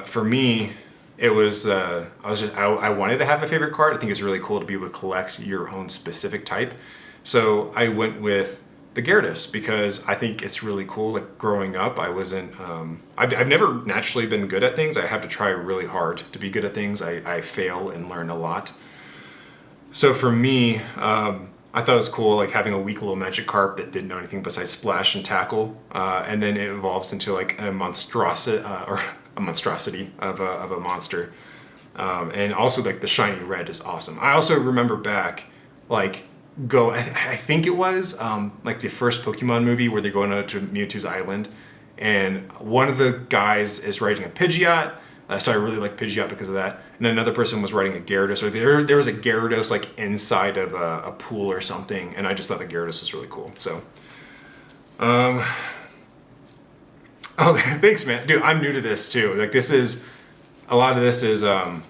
for me, it was I wanted to have a favorite card. I think it's really cool to be able to collect your own specific type. So I went with the Gyarados because I think it's really cool. Like growing up, I wasn't. I've never naturally been good at things. I have to try really hard to be good at things. I fail and learn a lot. So for me, I thought it was cool, like having a weak little Magikarp that didn't know anything besides splash and tackle, and then it evolves into like a monstrosity of a monster, and also like the shiny red is awesome. I also remember back, like I think it was like the first Pokemon movie where they're going out to Mewtwo's island, and one of the guys is riding a Pidgeot. So I really like Pidgeot because of that. And then another person was riding a Gyarados. Or there was a Gyarados like inside of a pool or something. And I just thought the Gyarados was really cool. So, oh, thanks, man. Dude, I'm new to this too. Like a lot of this is a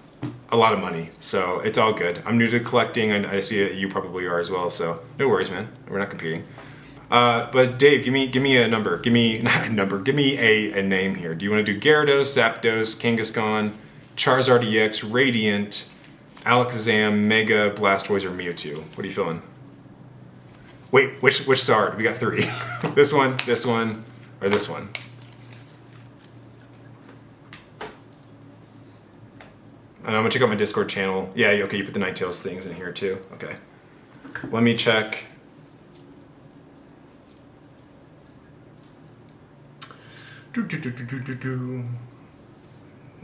lot of money. So it's all good. I'm new to collecting and I see that you probably are as well. So no worries, man. We're not competing. But Dave, give me a number. Give me not a number. Give me a name here. Do you want to do Gyarados, Zapdos, Kangaskhan, Charizard EX, Radiant, Alakazam, Mega, Blastoise, or Mewtwo? What are you feeling? Wait, which Zard? We got 3. This one, or this one. And I'm gonna check out my Discord channel. Yeah, okay, you put the Ninetales things in here too. Okay. Let me check.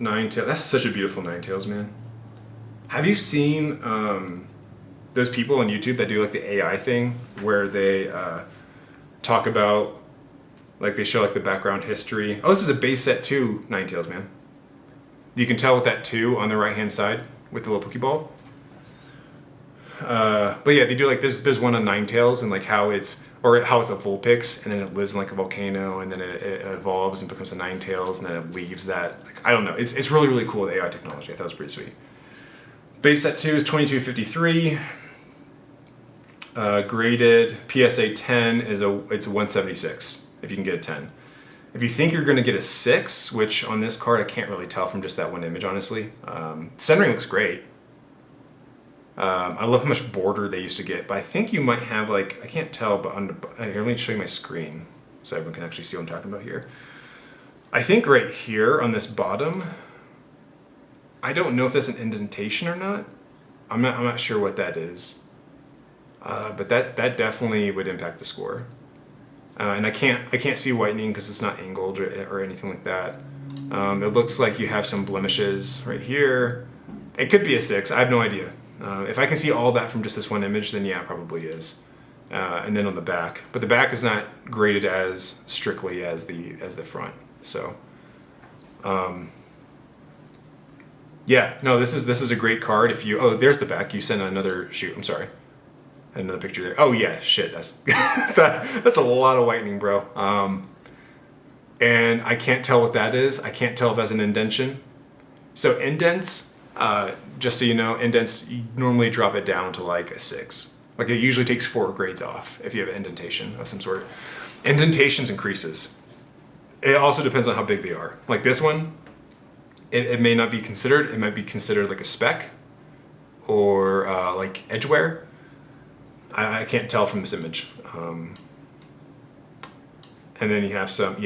Ninetales. That's such a beautiful Ninetales, man. Have you seen those people on YouTube that do like the AI thing where they talk about, like they show like the background history? Oh, this is a base set 2 Ninetales, man. You can tell with that 2 on the right hand side with the little Pokeball. But yeah, they do like there's one on Ninetales and like how it's a Vulpix and then it lives in like a volcano and then it evolves and becomes a Ninetales and then it leaves that. Like, I don't know. It's really, really cool with AI technology. I thought it was pretty sweet. Base set 2 is 2253. Graded PSA 10 it's 176 if you can get a 10. If you think you're going to get a 6, which on this card I can't really tell from just that one image, honestly. Centering looks great. I love how much border they used to get, but I think you might have like, I can't tell, but here, let me show you my screen so everyone can actually see what I'm talking about here. I think right here on this bottom, I don't know if that's an indentation or not. I'm not sure what that is, but that definitely would impact the score. And I can't see whitening because it's not angled or anything like that. It looks like you have some blemishes right here. It could be a 6. I have no idea. If I can see all that from just this one image, then yeah, it probably is. And then on the back, but the back is not graded as strictly as the front. So, yeah, no, this is a great card. If you there's the back. You sent another shoot. I'm sorry, another picture there. Oh yeah, shit, that's that's a lot of whitening, bro. And I can't tell what that is. I can't tell if that's an indentation. So indents. Just so you know, indents, you normally drop it down to like a 6. Like it usually takes 4 grades off if you have an indentation of some sort. Indentations and creases. It also depends on how big they are. Like this one, it may not be considered. It might be considered like a speck or like edge wear. I can't tell from this image. And then you have some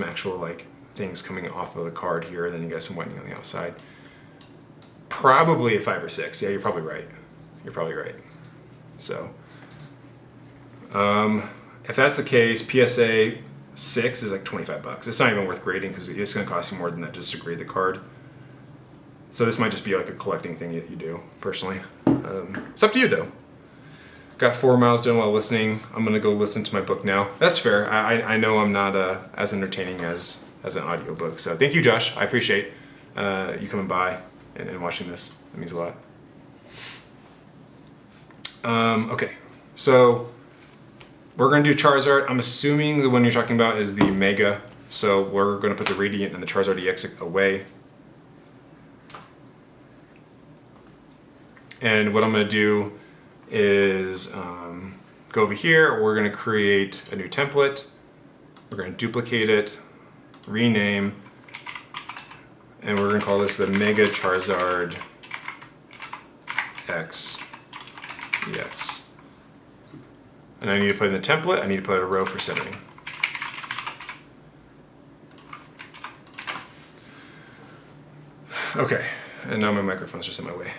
actual like things coming off of the card here, and then you got some whitening on the outside. Probably a 5 or 6. Yeah, you're probably right. So, if that's the case, PSA 6 is like $25. It's not even worth grading because it's going to cost you more than that just to grade the card. So this might just be like a collecting thing that you do, personally. It's up to you though. Got 4 miles done while listening. I'm gonna go listen to my book now. That's fair. I know I'm not as entertaining as an audiobook. So thank you, Josh. I appreciate you coming by and watching this. That means a lot. Okay, so we're gonna do Charizard. I'm assuming the one you're talking about is the Mega. So we're gonna put the Radiant and the Charizard EX away. And what I'm gonna do is go over here. We're going to create a new template. We're going to duplicate it, rename, and we're going to call this the Mega Charizard X EX. And I need to put in the template. I need to put a row for centering. Okay, and now my microphone's just in my way.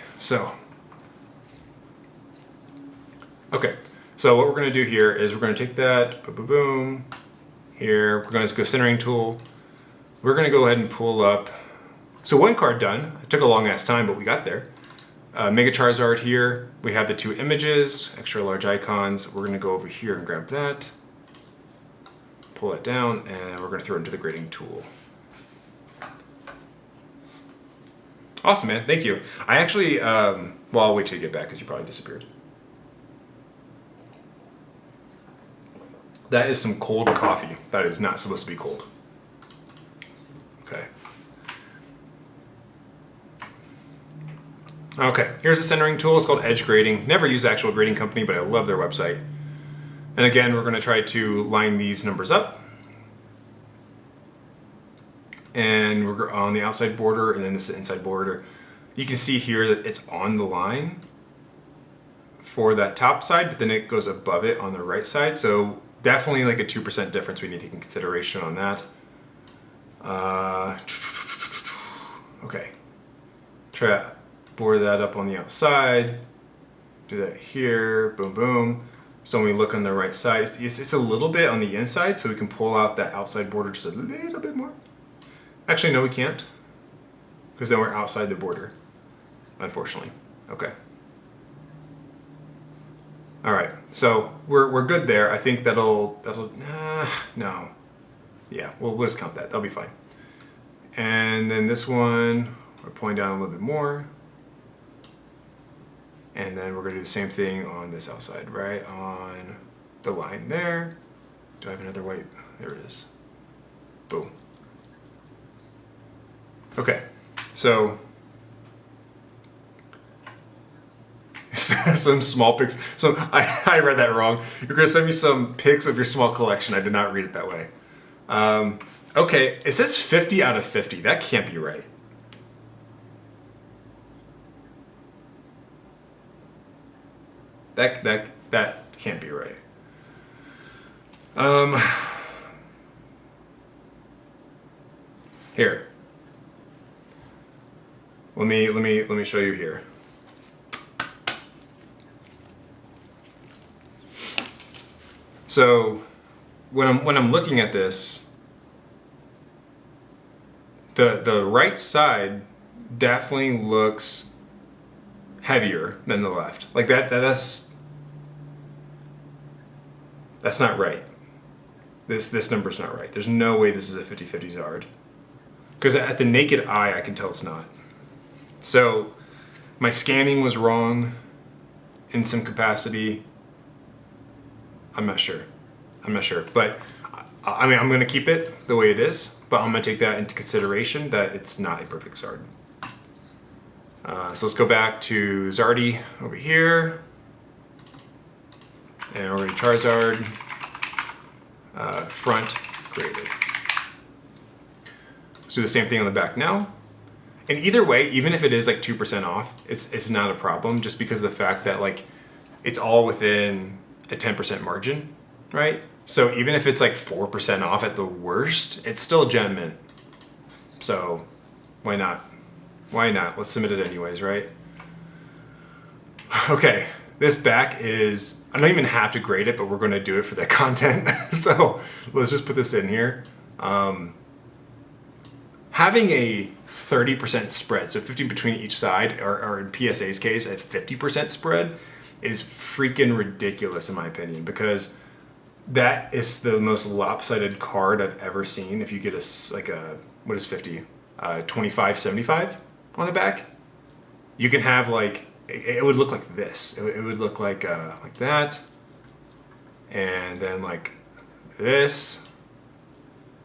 Okay, so what we're going to do here is we're going to take that, boom, boom, boom, here. We're going to go centering tool. We're going to go ahead and pull up. So one card done. It took a long ass time, but we got there. Mega Charizard here. We have the 2 images, extra large icons. We're going to go over here and grab that, pull it down, and we're going to throw it into the grading tool. Awesome, man. Thank you. I actually, well, I'll wait till you get back because you probably disappeared. That is some cold coffee. That is not supposed to be cold. Okay. Okay, here's the centering tool. It's called Edge Grading. Never used the actual grading company, but I love their website. And again, we're going to try to line these numbers up. And we're on the outside border, and then this is the inside border. You can see here that it's on the line for that top side, but then it goes above it on the right side. So definitely like a 2% difference we need to take in consideration on that. Okay. Try to border that up on the outside. Do that here, boom, boom. So when we look on the right side, it's a little bit on the inside, so we can pull out that outside border just a little bit more. Actually, no, we can't, because then we're outside the border, unfortunately. Okay. All right, so we're good there. I think that'll no, yeah, we'll just count that. That'll be fine. And then this one, we're pulling down a little bit more. And then we're gonna do the same thing on this outside, right on the line there. Do I have another white? There it is. Boom. Okay, so some small pics. So I read that wrong. You're gonna send me some pics of your small collection. I did not read it that way. Okay, it says 50 out of 50. That can't be right. That can't be right. Here. Let me show you here. So when I'm looking at this, the right side definitely looks heavier than the left. Like that's not right. This number's not right. There's no way this is a 50-50 Zard. Because at the naked eye, I can tell it's not. So my scanning was wrong in some capacity. I'm not sure. But I mean, I'm going to keep it the way it is, but I'm going to take that into consideration that it's not a perfect Zard. So let's go back to Zardy over here. And we're going to Charizard, front, graded. Let's do the same thing on the back now. And either way, even if it is like 2% off, it's not a problem just because of the fact that like it's all within a 10% margin, right? So even if it's like 4% off at the worst, it's still Gem Mint. So why not? Why not? Let's submit it anyways, right? Okay, This back is, I don't even have to grade it, but we're going to do it for the content. So let's just put this in here. Having a 30% spread, so 50 between each side, or in PSA's case, a 50% spread is freaking ridiculous in my opinion, because that is the most lopsided card I've ever seen. If you get what is 50? 25, 75 on the back. You can have like, it would look like this. It would look like that. And then like this.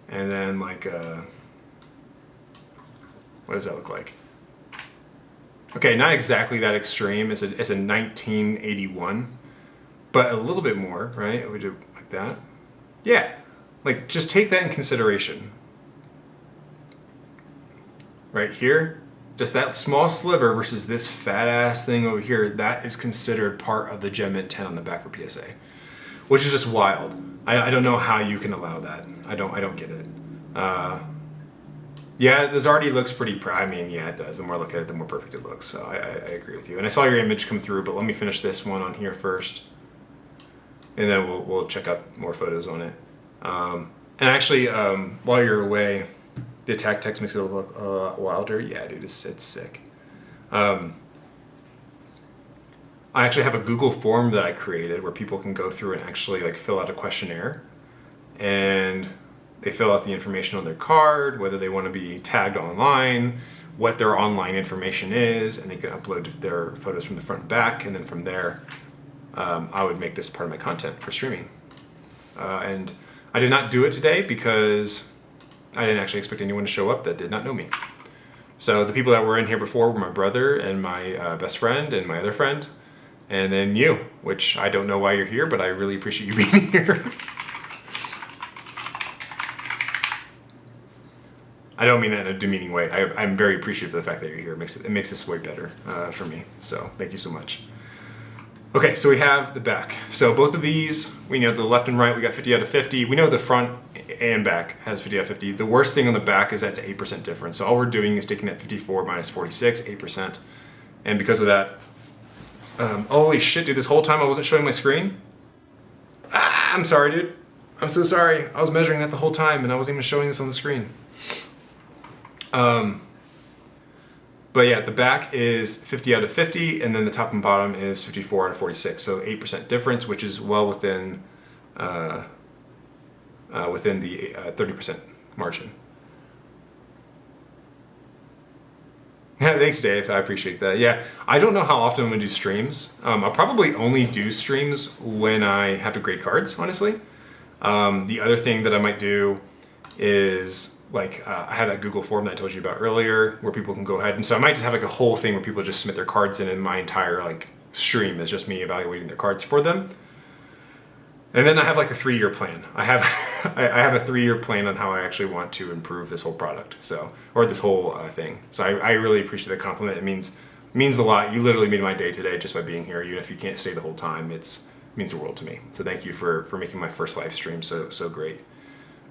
And then like, what does that look like? Okay, not exactly that extreme. It's a 1981, but a little bit more, right? We do like that. Yeah, like just take that in consideration. Right here, just that small sliver versus this fat ass thing over here, that is considered part of the Gem Mint 10 on the back for PSA, which is just wild. I don't know how you can allow that. I don't get it. Yeah, this already looks pretty, I mean, yeah, it does. The more I look at it, the more perfect it looks. So I agree with you. And I saw your image come through, but let me finish this one on here first. And then we'll check out more photos on it. And actually, while you're away, the attack text makes it look a lot wilder. Yeah, dude, it's sick. I actually have a Google form that I created where people can go through and actually like fill out a questionnaire. And they fill out the information on their card, whether they want to be tagged online, what their online information is, and they can upload their photos from the front and back. And then from there, I would make this part of my content for streaming. And I did not do it today because I didn't actually expect anyone to show up that did not know me. So the people that were in here before were my brother and my best friend and my other friend, and then you, which I don't know why you're here, but I really appreciate you being here. I don't mean that in a demeaning way. I'm very appreciative of the fact that you're here. It makes this way better for me. So thank you so much. Okay, so we have the back. So both of these, we know the left and right, we got 50 out of 50. We know the front and back has 50 out of 50. The worst thing on the back is that's an 8% difference. So all we're doing is taking that 54 minus 46, 8%. And because of that, holy shit, dude, this whole time I wasn't showing my screen? Ah, I'm sorry, dude. I'm so sorry. I was measuring that the whole time and I wasn't even showing this on the screen. But yeah, the back is 50 out of 50, and then the top and bottom is 54 out of 46. So 8% difference, which is well within the 30% margin. Yeah, thanks, Dave. I appreciate that. Yeah, I don't know how often I'm gonna do streams. I'll probably only do streams when I have to grade cards, honestly. The other thing that I might do is like I have that Google form that I told you about earlier where people can go ahead, and so I might just have like a whole thing where people just submit their cards in, and my entire like stream is just me evaluating their cards for them. And then I have like a 3-year plan. I have a 3-year plan on how I actually want to improve this whole product, so, or this whole thing. So I really appreciate the compliment. It means a lot. You literally made my day today just by being here, even if you can't stay the whole time. It means the world to me. So thank you for making my first live stream so great.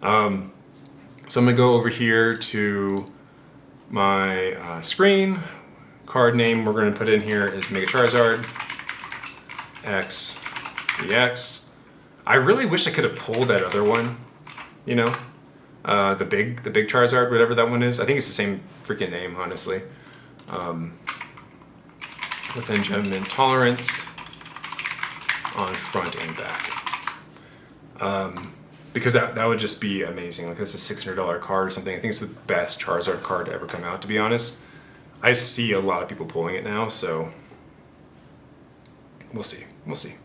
So I'm gonna go over here to my screen. Card name we're gonna put in here is Mega Charizard X EX. I really wish I could have pulled that other one, you know, the big Charizard, whatever that one is. I think it's the same freaking name, honestly. Within Gem Mint tolerance on front and back. Because that would just be amazing. Like, that's a $600 card or something. I think it's the best Charizard card to ever come out, to be honest. I see a lot of people pulling it now, so we'll see. We'll see.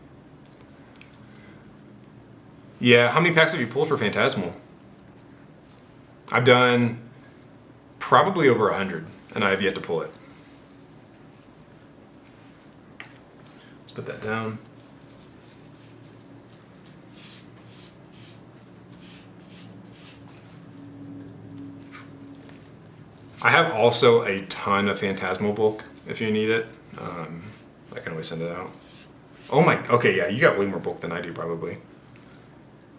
Yeah, how many packs have you pulled for Phantasmal? I've done probably over 100, and I have yet to pull it. Let's put that down. I have also a ton of Phantasmal bulk if you need it. I can always send it out. Oh my, okay, yeah, you got way more bulk than I do probably.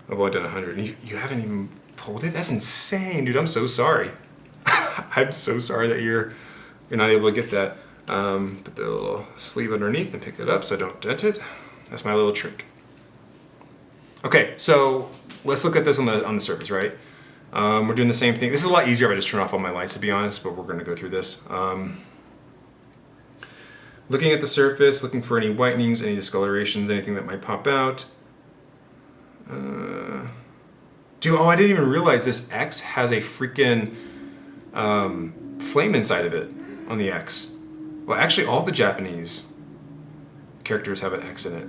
I've only done 100. You haven't even pulled it? That's insane, dude. I'm so sorry. I'm so sorry that you're not able to get that. Put the little sleeve underneath and pick it up so I don't dent it. That's my little trick. Okay, so let's look at this on the surface, right? We're doing the same thing. This is a lot easier if I just turn off all my lights, to be honest, but we're going to go through this. Looking at the surface, looking for any whitenings, any discolorations, anything that might pop out. Dude, oh, I didn't even realize this X has a freaking flame inside of it on the X. Well, actually, all the Japanese characters have an X in it.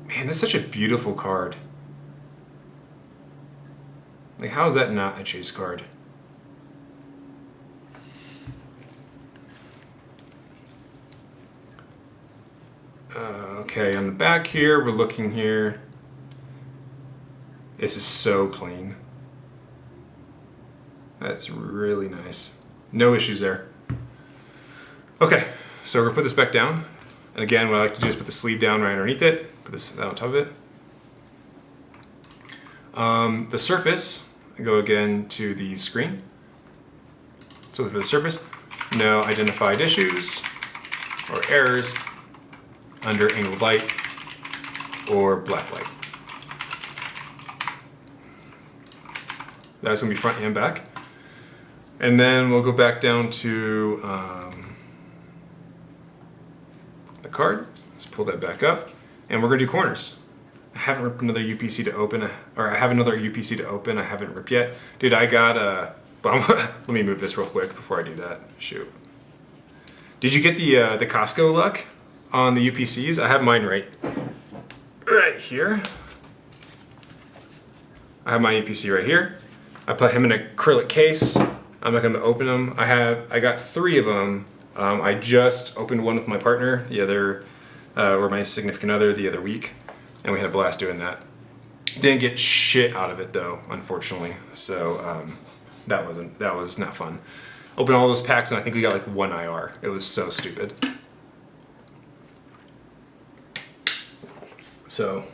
Man, that's such a beautiful card. Like, how is that not a chase card? Okay, on the back here, we're looking here. This is so clean. That's really nice. No issues there. Okay, so we're gonna put this back down. And again, what I like to do is put the sleeve down right underneath it. Put this on top of it. The surface, I go again to the screen. So for the surface, no identified issues or errors under angled light or black light. That's gonna be front and back. And then we'll go back down to the card. Let's pull that back up. And we're gonna do corners. I haven't ripped another UPC to open, or I have another UPC to open. I haven't ripped yet. Dude, I got a, let me move this real quick before I do that. Shoot. Did you get the Costco luck on the UPCs? I have mine right here. I have my UPC right here. I put him in an acrylic case. I'm not gonna open them. I got 3 of them. I just opened one with my partner, the other, or my significant other the other week, and we had a blast doing that. Didn't get shit out of it though, unfortunately. So that was not fun. Opened all those packs and I think we got like 1 IR. It was so stupid. So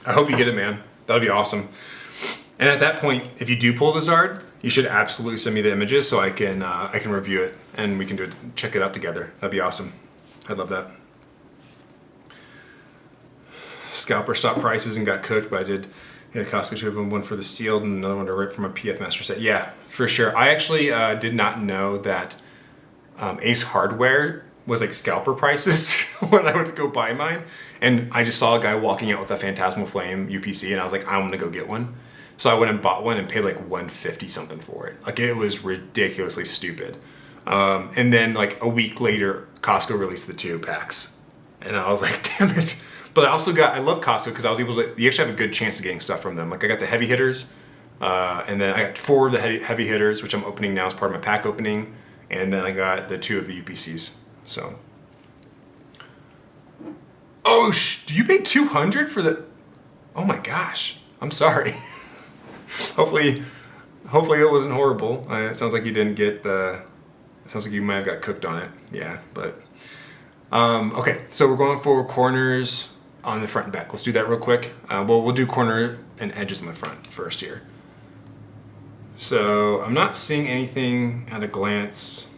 I hope you get it, man. That would be awesome. And at that point, if you do pull the Zard, you should absolutely send me the images so I can review it and we can check it out together. That'd be awesome. I'd love that. Scalper stopped prices and got cooked, but I did hit a Costco 2 of them, one for the steel and another one to rip from a PF Master set. Yeah, for sure. I actually did not know that Ace Hardware was like scalper prices when I went to go buy mine. And I just saw a guy walking out with a Phantasmal Flame UPC and I was like, I'm gonna go get one. So I went and bought one and paid like $150 something for it. Like it was ridiculously stupid. And then like a week later, Costco released the 2 packs. And I was like, damn it. But I love Costco because I was able to, you actually have a good chance of getting stuff from them. Like I got the heavy hitters, and then I got 4 of the heavy hitters, which I'm opening now as part of my pack opening. And then I got the 2 of the UPCs, so. Oh, do you pay $200 for the, oh my gosh, I'm sorry. Hopefully it wasn't horrible. It sounds like you didn't get it sounds like you might have got cooked on it. Yeah, but, okay, so we're going for corners on the front and back. Let's do that real quick. We'll do corner and edges on the front first here. So I'm not seeing anything at a glance.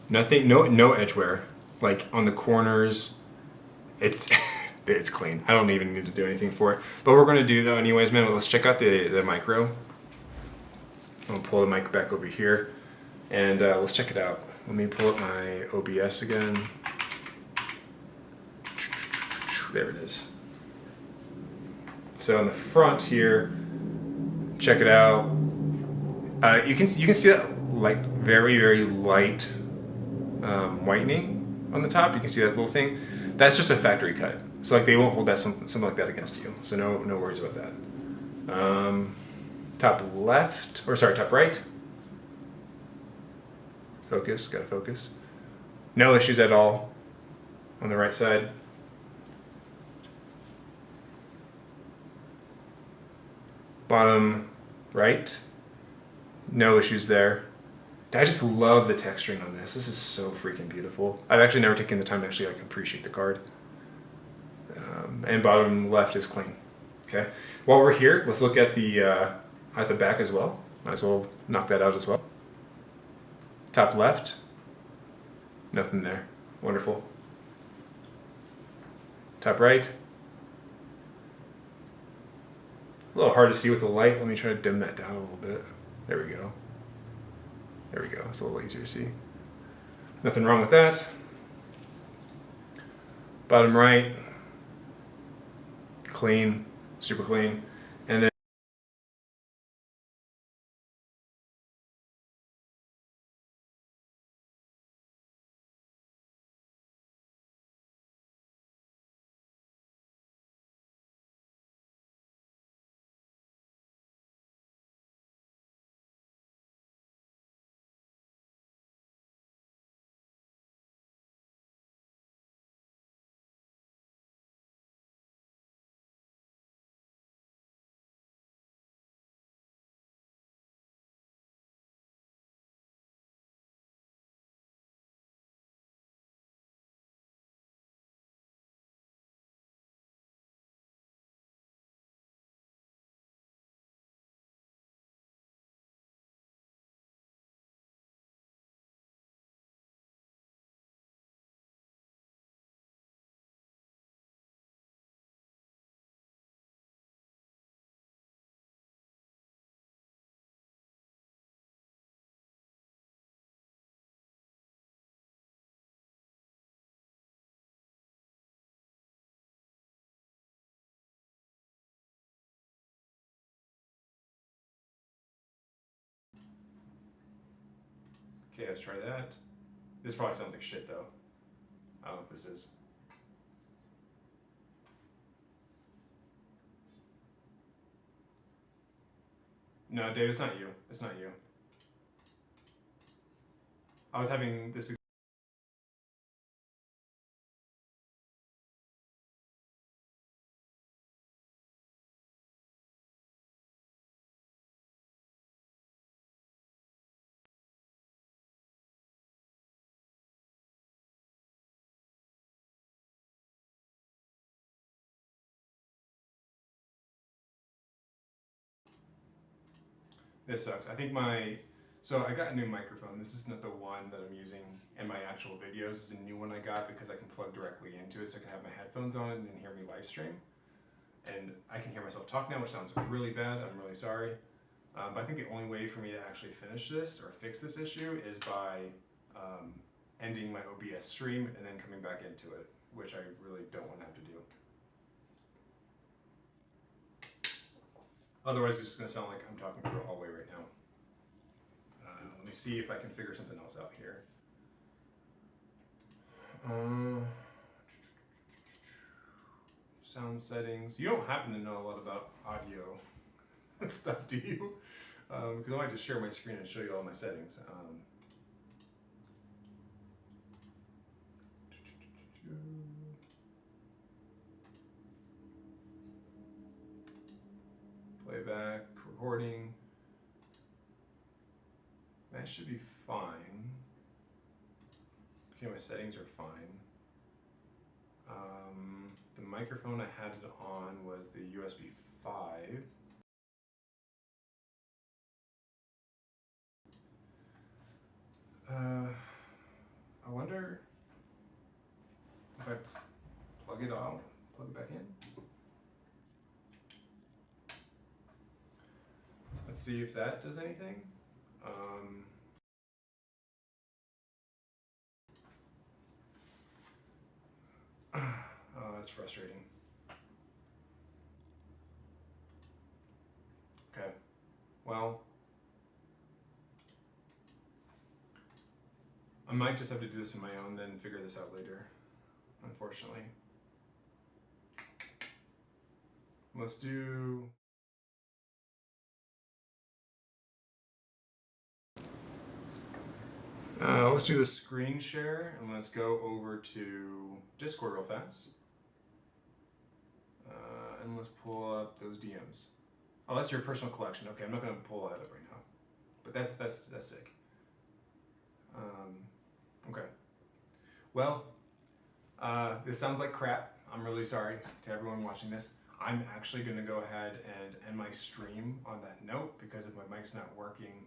Nothing, no edge wear. Like on the corners, it's it's clean. I don't even need to do anything for it. But we're gonna do though anyways, man. Let's check out the micro. I'll pull the mic back over here and let's check it out. Let me pull up my OBS again. There it is. So on the front here, check it out. You can see that like very light whitening on the top. You can see that little thing. That's just a factory cut. So like they won't hold that something like that against you. So no worries about that. Top left, or sorry, top right. Focus, gotta focus. No issues at all on the right side. Bottom right, no issues there. I just love the texturing on this. This is so freaking beautiful. I've actually never taken the time to actually like appreciate the card. And bottom left is clean. Okay. While we're here, let's look at the back as well. Might as well knock that out as well. Top left, nothing there. Wonderful. Top right. A little hard to see with the light. Let me try to dim that down a little bit. There we go. There we go. It's a little easier to see. Nothing wrong with that. Bottom right, clean, super clean. And then okay, let's try that. This probably sounds like shit though. I don't know what this is. No, Dave, it's not you. It's not you. I was having this. This sucks. I think so I got a new microphone. This is not the one that I'm using in my actual videos. This is a new one I got because I can plug directly into it so I can have my headphones on and hear me live stream. And I can hear myself talk now, which sounds really bad. I'm really sorry. But I think the only way for me to actually finish this or fix this issue is by ending my OBS stream and then coming back into it, which I really don't want to have to do. Otherwise, it's just going to sound like I'm talking through a hallway right now. Let me see if I can figure something else out here. Sound settings. You don't happen to know a lot about audio stuff, do you? Because I might just share my screen and show you all my settings. Playback, recording. That should be fine. Okay, my settings are fine. The microphone I had it on was the USB 5. I wonder if I plug it out, plug it back in. Let's see if that does anything. Oh, that's frustrating. Okay, well, I might just have to do this on my own, then figure this out later, unfortunately. Let's do... let's do the screen share, and let's go over to Discord real fast. And let's pull up those DMs. Oh, that's your personal collection. Okay, I'm not going to pull that up right now. But that's sick. Okay. Well, this sounds like crap. I'm really sorry to everyone watching this. I'm actually going to go ahead and end my stream on that note, because if my mic's not working,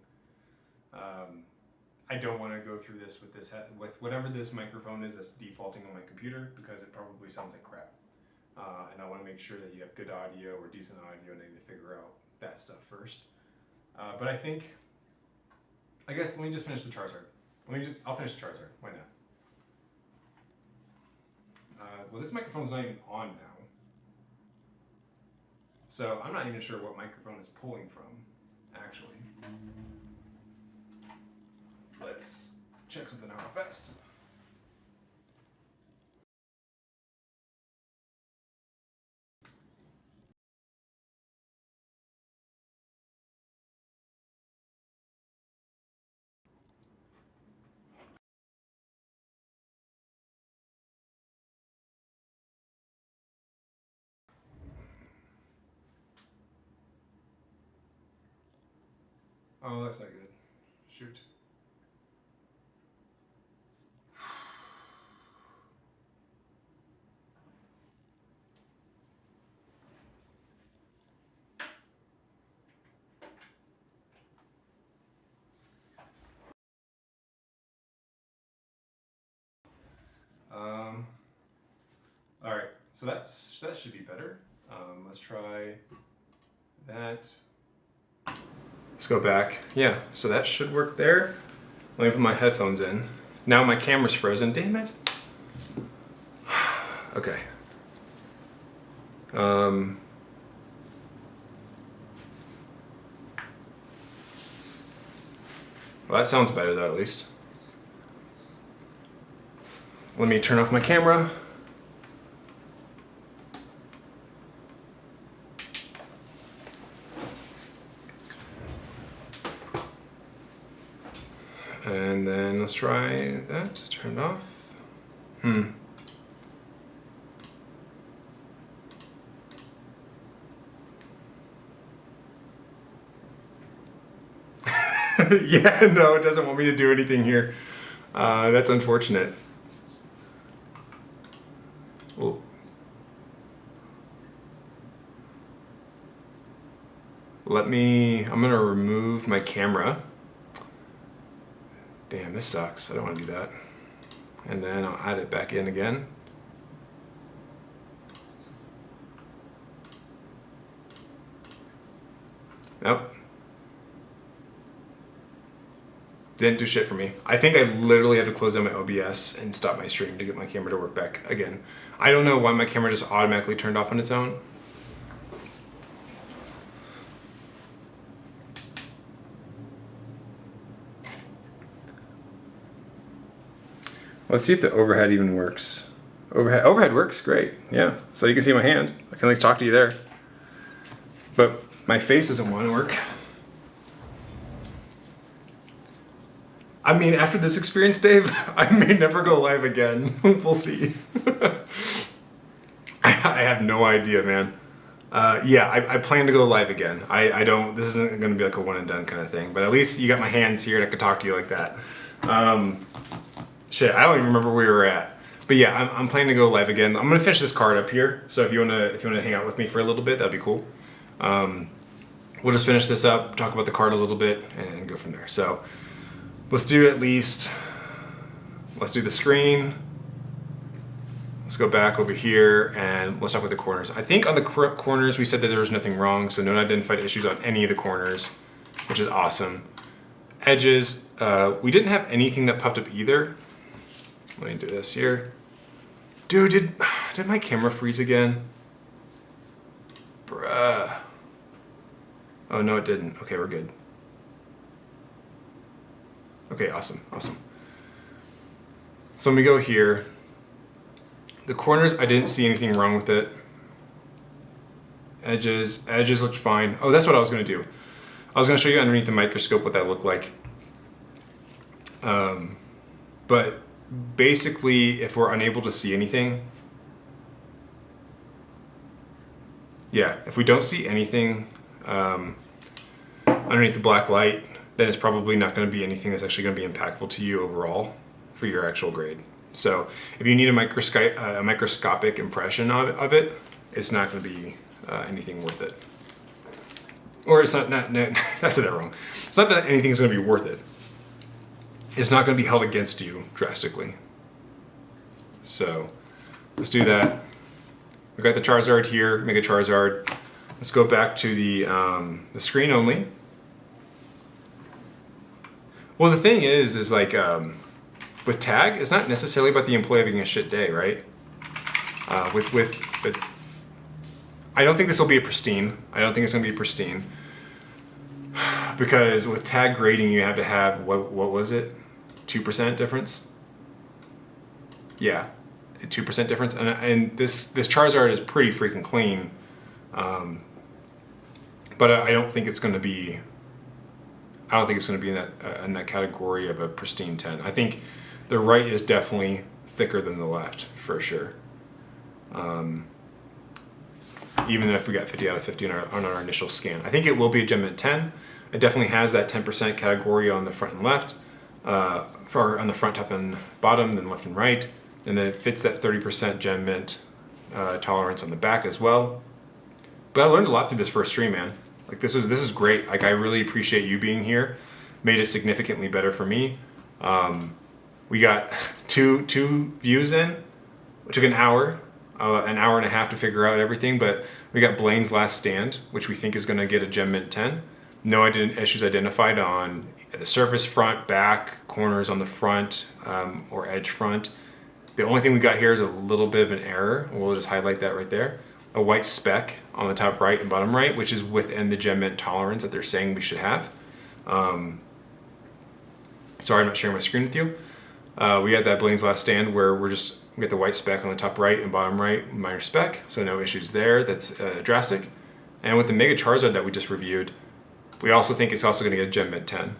I don't want to go through this with whatever this microphone is that's defaulting on my computer, because it probably sounds like crap. And I want to make sure that you have good audio or decent audio, and I need to figure out that stuff first. But I guess let me just finish the Charizard. I'll finish the Charizard. Why not? Well, this microphone's not even on now, so I'm not even sure what microphone it's pulling from, actually. Let's check something out fast. Oh, that's not good. Shoot. All right, so that should be better. Let's try that. Let's go back. Yeah, so that should work there. Let me put my headphones in. Now my camera's frozen. Damn it. Okay. Well, that sounds better though, at least. Let me turn off my camera. And then let's try that, turn it off. Yeah, no, it doesn't want me to do anything here. That's unfortunate. Ooh. I'm gonna remove my camera. Damn, this sucks. I don't want to do that. And then I'll add it back in again. Nope. Didn't do shit for me. I think I literally have to close down my OBS and stop my stream to get my camera to work back again. I don't know why my camera just automatically turned off on its own. Let's see if the overhead even works. Overhead works, great. Yeah, so you can see my hand. I can at least talk to you there. But my face doesn't want to work. I mean, after this experience, Dave, I may never go live again. We'll see. I have no idea, man. Yeah, I plan to go live again. This isn't gonna be like a one and done kind of thing, but at least you got my hands here and I could talk to you like that. Shit, I don't even remember where we were at. But yeah, I'm planning to go live again. I'm gonna finish this card up here. So if you wanna hang out with me for a little bit, that'd be cool. We'll just finish this up, talk about the card a little bit, and go from there. So let's do the screen. Let's go back over here and let's talk about the corners. I think on the corners we said that there was nothing wrong, so no unidentified issues on any of the corners, which is awesome. Edges, we didn't have anything that popped up either. Let me do this here. Dude, did my camera freeze again? Bruh. Oh no, it didn't. Okay, we're good. Okay, awesome. So let me go here. The corners, I didn't see anything wrong with it. Edges looked fine. Oh, that's what I was gonna do. I was gonna show you underneath the microscope what that looked like. But basically, if we're unable to see anything, yeah, if we don't see anything underneath the black light, then it's probably not going to be anything that's actually going to be impactful to you overall for your actual grade. So if you need a microscopic impression of it, it's not going to be anything worth it. Or it's not I said that wrong. It's not that anything's going to be worth it. It's not going to be held against you drastically. So let's do that. We've got the Charizard here, Mega Charizard. Let's go back to the screen only. Well, the thing is like with tag, it's not necessarily about the employee having a shit day, right? With I don't think this will be a pristine. I don't think it's going to be pristine. Because with tag grading, you have to have, what was it? 2% difference? Yeah, a 2% difference. And this Charizard is pretty freaking clean. But I don't think it's going to be, in that category of a pristine 10. I think the right is definitely thicker than the left, for sure. Even if we got 50 out of 50 on our initial scan. I think it will be a Gem Mint 10. It definitely has that 10% category on the front and left, or on the front, top, and bottom, then left and right. And then it fits that 30% Gem Mint tolerance on the back as well. But I learned a lot through this first stream, man. Like this is great. Like I really appreciate you being here. Made it significantly better for me. We got two views in. It took an hour and a half to figure out everything, but we got Blaine's Last Stand, which we think is going to get a Gem Mint 10. No issues identified on the surface, front, back, corners on the front, or edge front. The only thing we got here is a little bit of an error. We'll just highlight that right there. A white speck on the top right and bottom right, which is within the Gem Mint tolerance that they're saying we should have. Sorry, I'm not sharing my screen with you. We had that Blaine's Last Stand where we get the white speck on the top right and bottom right, minor speck, so no issues there. That's drastic. And with the Mega Charizard that we just reviewed, we also think it's also going to get a Gem Mint 10.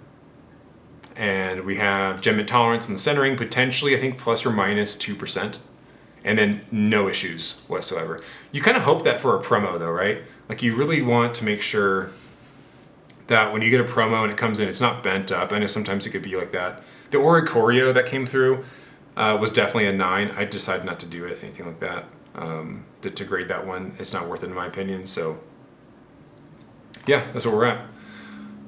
And we have Gem Mint tolerance in the centering, potentially I think plus or minus 2%. And then no issues whatsoever. You kind of hope that for a promo though, right? Like you really want to make sure that when you get a promo and it comes in, it's not bent up. I know sometimes it could be like that. The Oricorio that came through was definitely a 9. I decided not to do it, anything like that. To grade that one, it's not worth it in my opinion. So yeah, that's where we're at.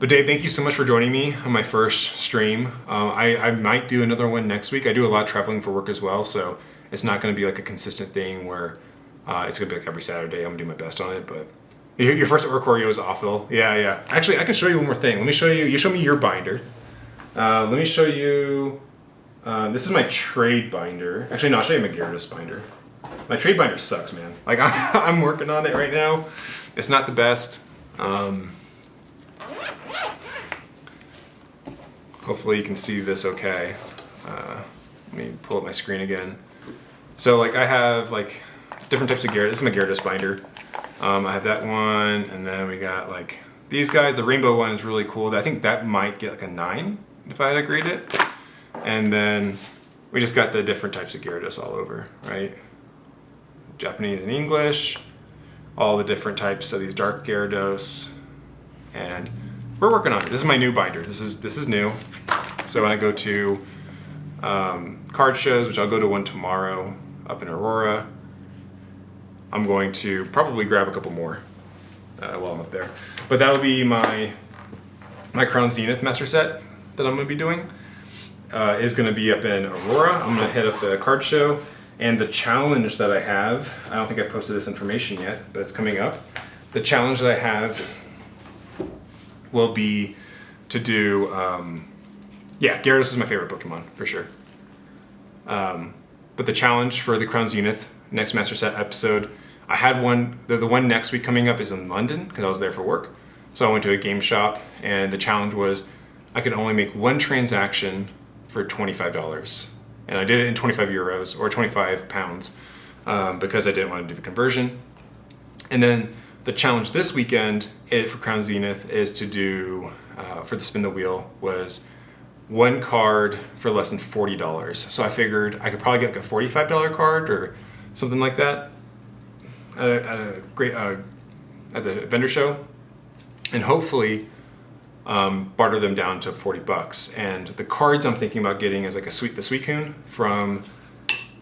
But Dave, thank you so much for joining me on my first stream. I might do another one next week. I do a lot of traveling for work as well, so it's not going to be like a consistent thing where it's going to be like every Saturday. I'm going to do my best on it, but your first Oricorio is awful. Yeah. Actually, I can show you one more thing. Let me show you. You show me your binder. Let me show you. This is my trade binder. Actually, no, I'll show you my Gyarados binder. My trade binder sucks, man. Like I'm working on it right now. It's not the best. Hopefully you can see this okay. Let me pull up my screen again. So like I have like different types of Gyarados. This is my Gyarados binder. I have that one, and then we got like these guys. The rainbow one is really cool. I think that might get like a 9 if I had to grade it. And then we just got the different types of Gyarados all over, right? Japanese and English, all the different types of these dark Gyarados, and we're working on it. This is my new binder. This is new. So when I go to card shows, which I'll go to one tomorrow up in Aurora, I'm going to probably grab a couple more while I'm up there. But that'll be my Crown Zenith Master Set that I'm going to be doing. Is going to be up in Aurora. I'm going to hit up the card show. And the challenge that I have, I don't think I posted this information yet, but it's coming up. The challenge that I have will be to do, Gyarados is my favorite Pokemon, for sure. But the challenge for the Crown Zenith next Master Set episode, I had one, the one next week coming up is in London, because I was there for work. So I went to a game shop, and the challenge was I could only make one transaction for $25. And I did it in 25 euros or 25 pounds because I didn't want to do the conversion. And then the challenge this weekend for Crown Zenith is to do, for the spin the wheel, was one card for less than $40. So I figured I could probably get like a $45 card or something like that at the vendor show, and hopefully barter them down to $40. And the cards I'm thinking about getting is like the Suicune from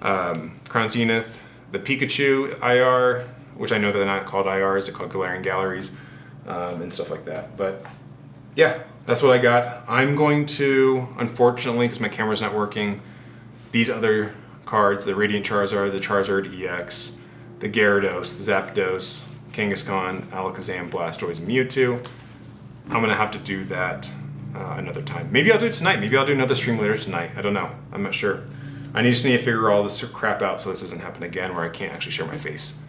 Crown Zenith, the Pikachu IR, which I know they're not called IRs, they're called glaring galleries, and stuff like that. But yeah, that's what I got. I'm going to, unfortunately, because my camera's not working, these other cards, the Radiant Charizard, the Charizard EX, the Gyarados, the Zapdos, Kangaskhan, Alakazam, Blastoise, and Mewtwo. I'm gonna have to do that another time. Maybe I'll do it tonight. Maybe I'll do another stream later tonight. I don't know. I'm not sure. I just need to figure all this crap out so this doesn't happen again where I can't actually share my face.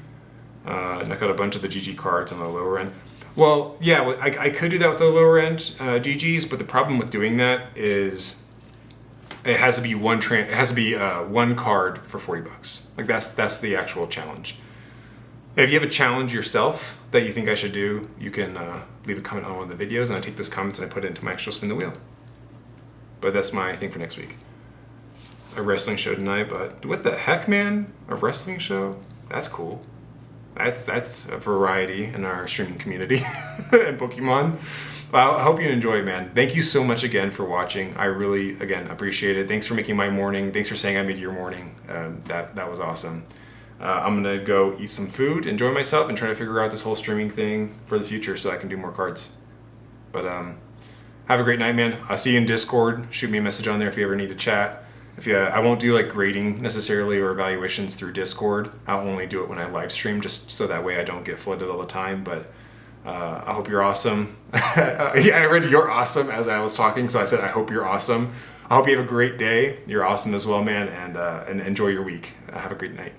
And I got a bunch of the GG cards on the lower end. Well, yeah, I could do that with the lower end GGs, but the problem with doing that is it has to be one card for $40. Like that's the actual challenge. If you have a challenge yourself that you think I should do, you can leave a comment on one of the videos, and I take those comments and I put it into my actual spin the wheel. But that's my thing for next week. A wrestling show tonight, but what the heck, man? A wrestling show? That's cool. That's a variety in our streaming community and Pokemon. Well, I hope you enjoy it, man. Thank you so much again for watching. I really, again, appreciate it. Thanks for making my morning. Thanks for saying I made your morning. That was awesome. I'm gonna go eat some food, enjoy myself, and try to figure out this whole streaming thing for the future so I can do more cards. But have a great night, man. I'll see you in Discord. Shoot me a message on there if you ever need to chat. I won't do like grading necessarily or evaluations through Discord. I'll only do it when I live stream, just so that way I don't get flooded all the time. But I hope you're awesome. Yeah, I read "you're awesome" as I was talking, so I said I hope you're awesome. I hope you have a great day. You're awesome as well, man, and enjoy your week. Have a great night.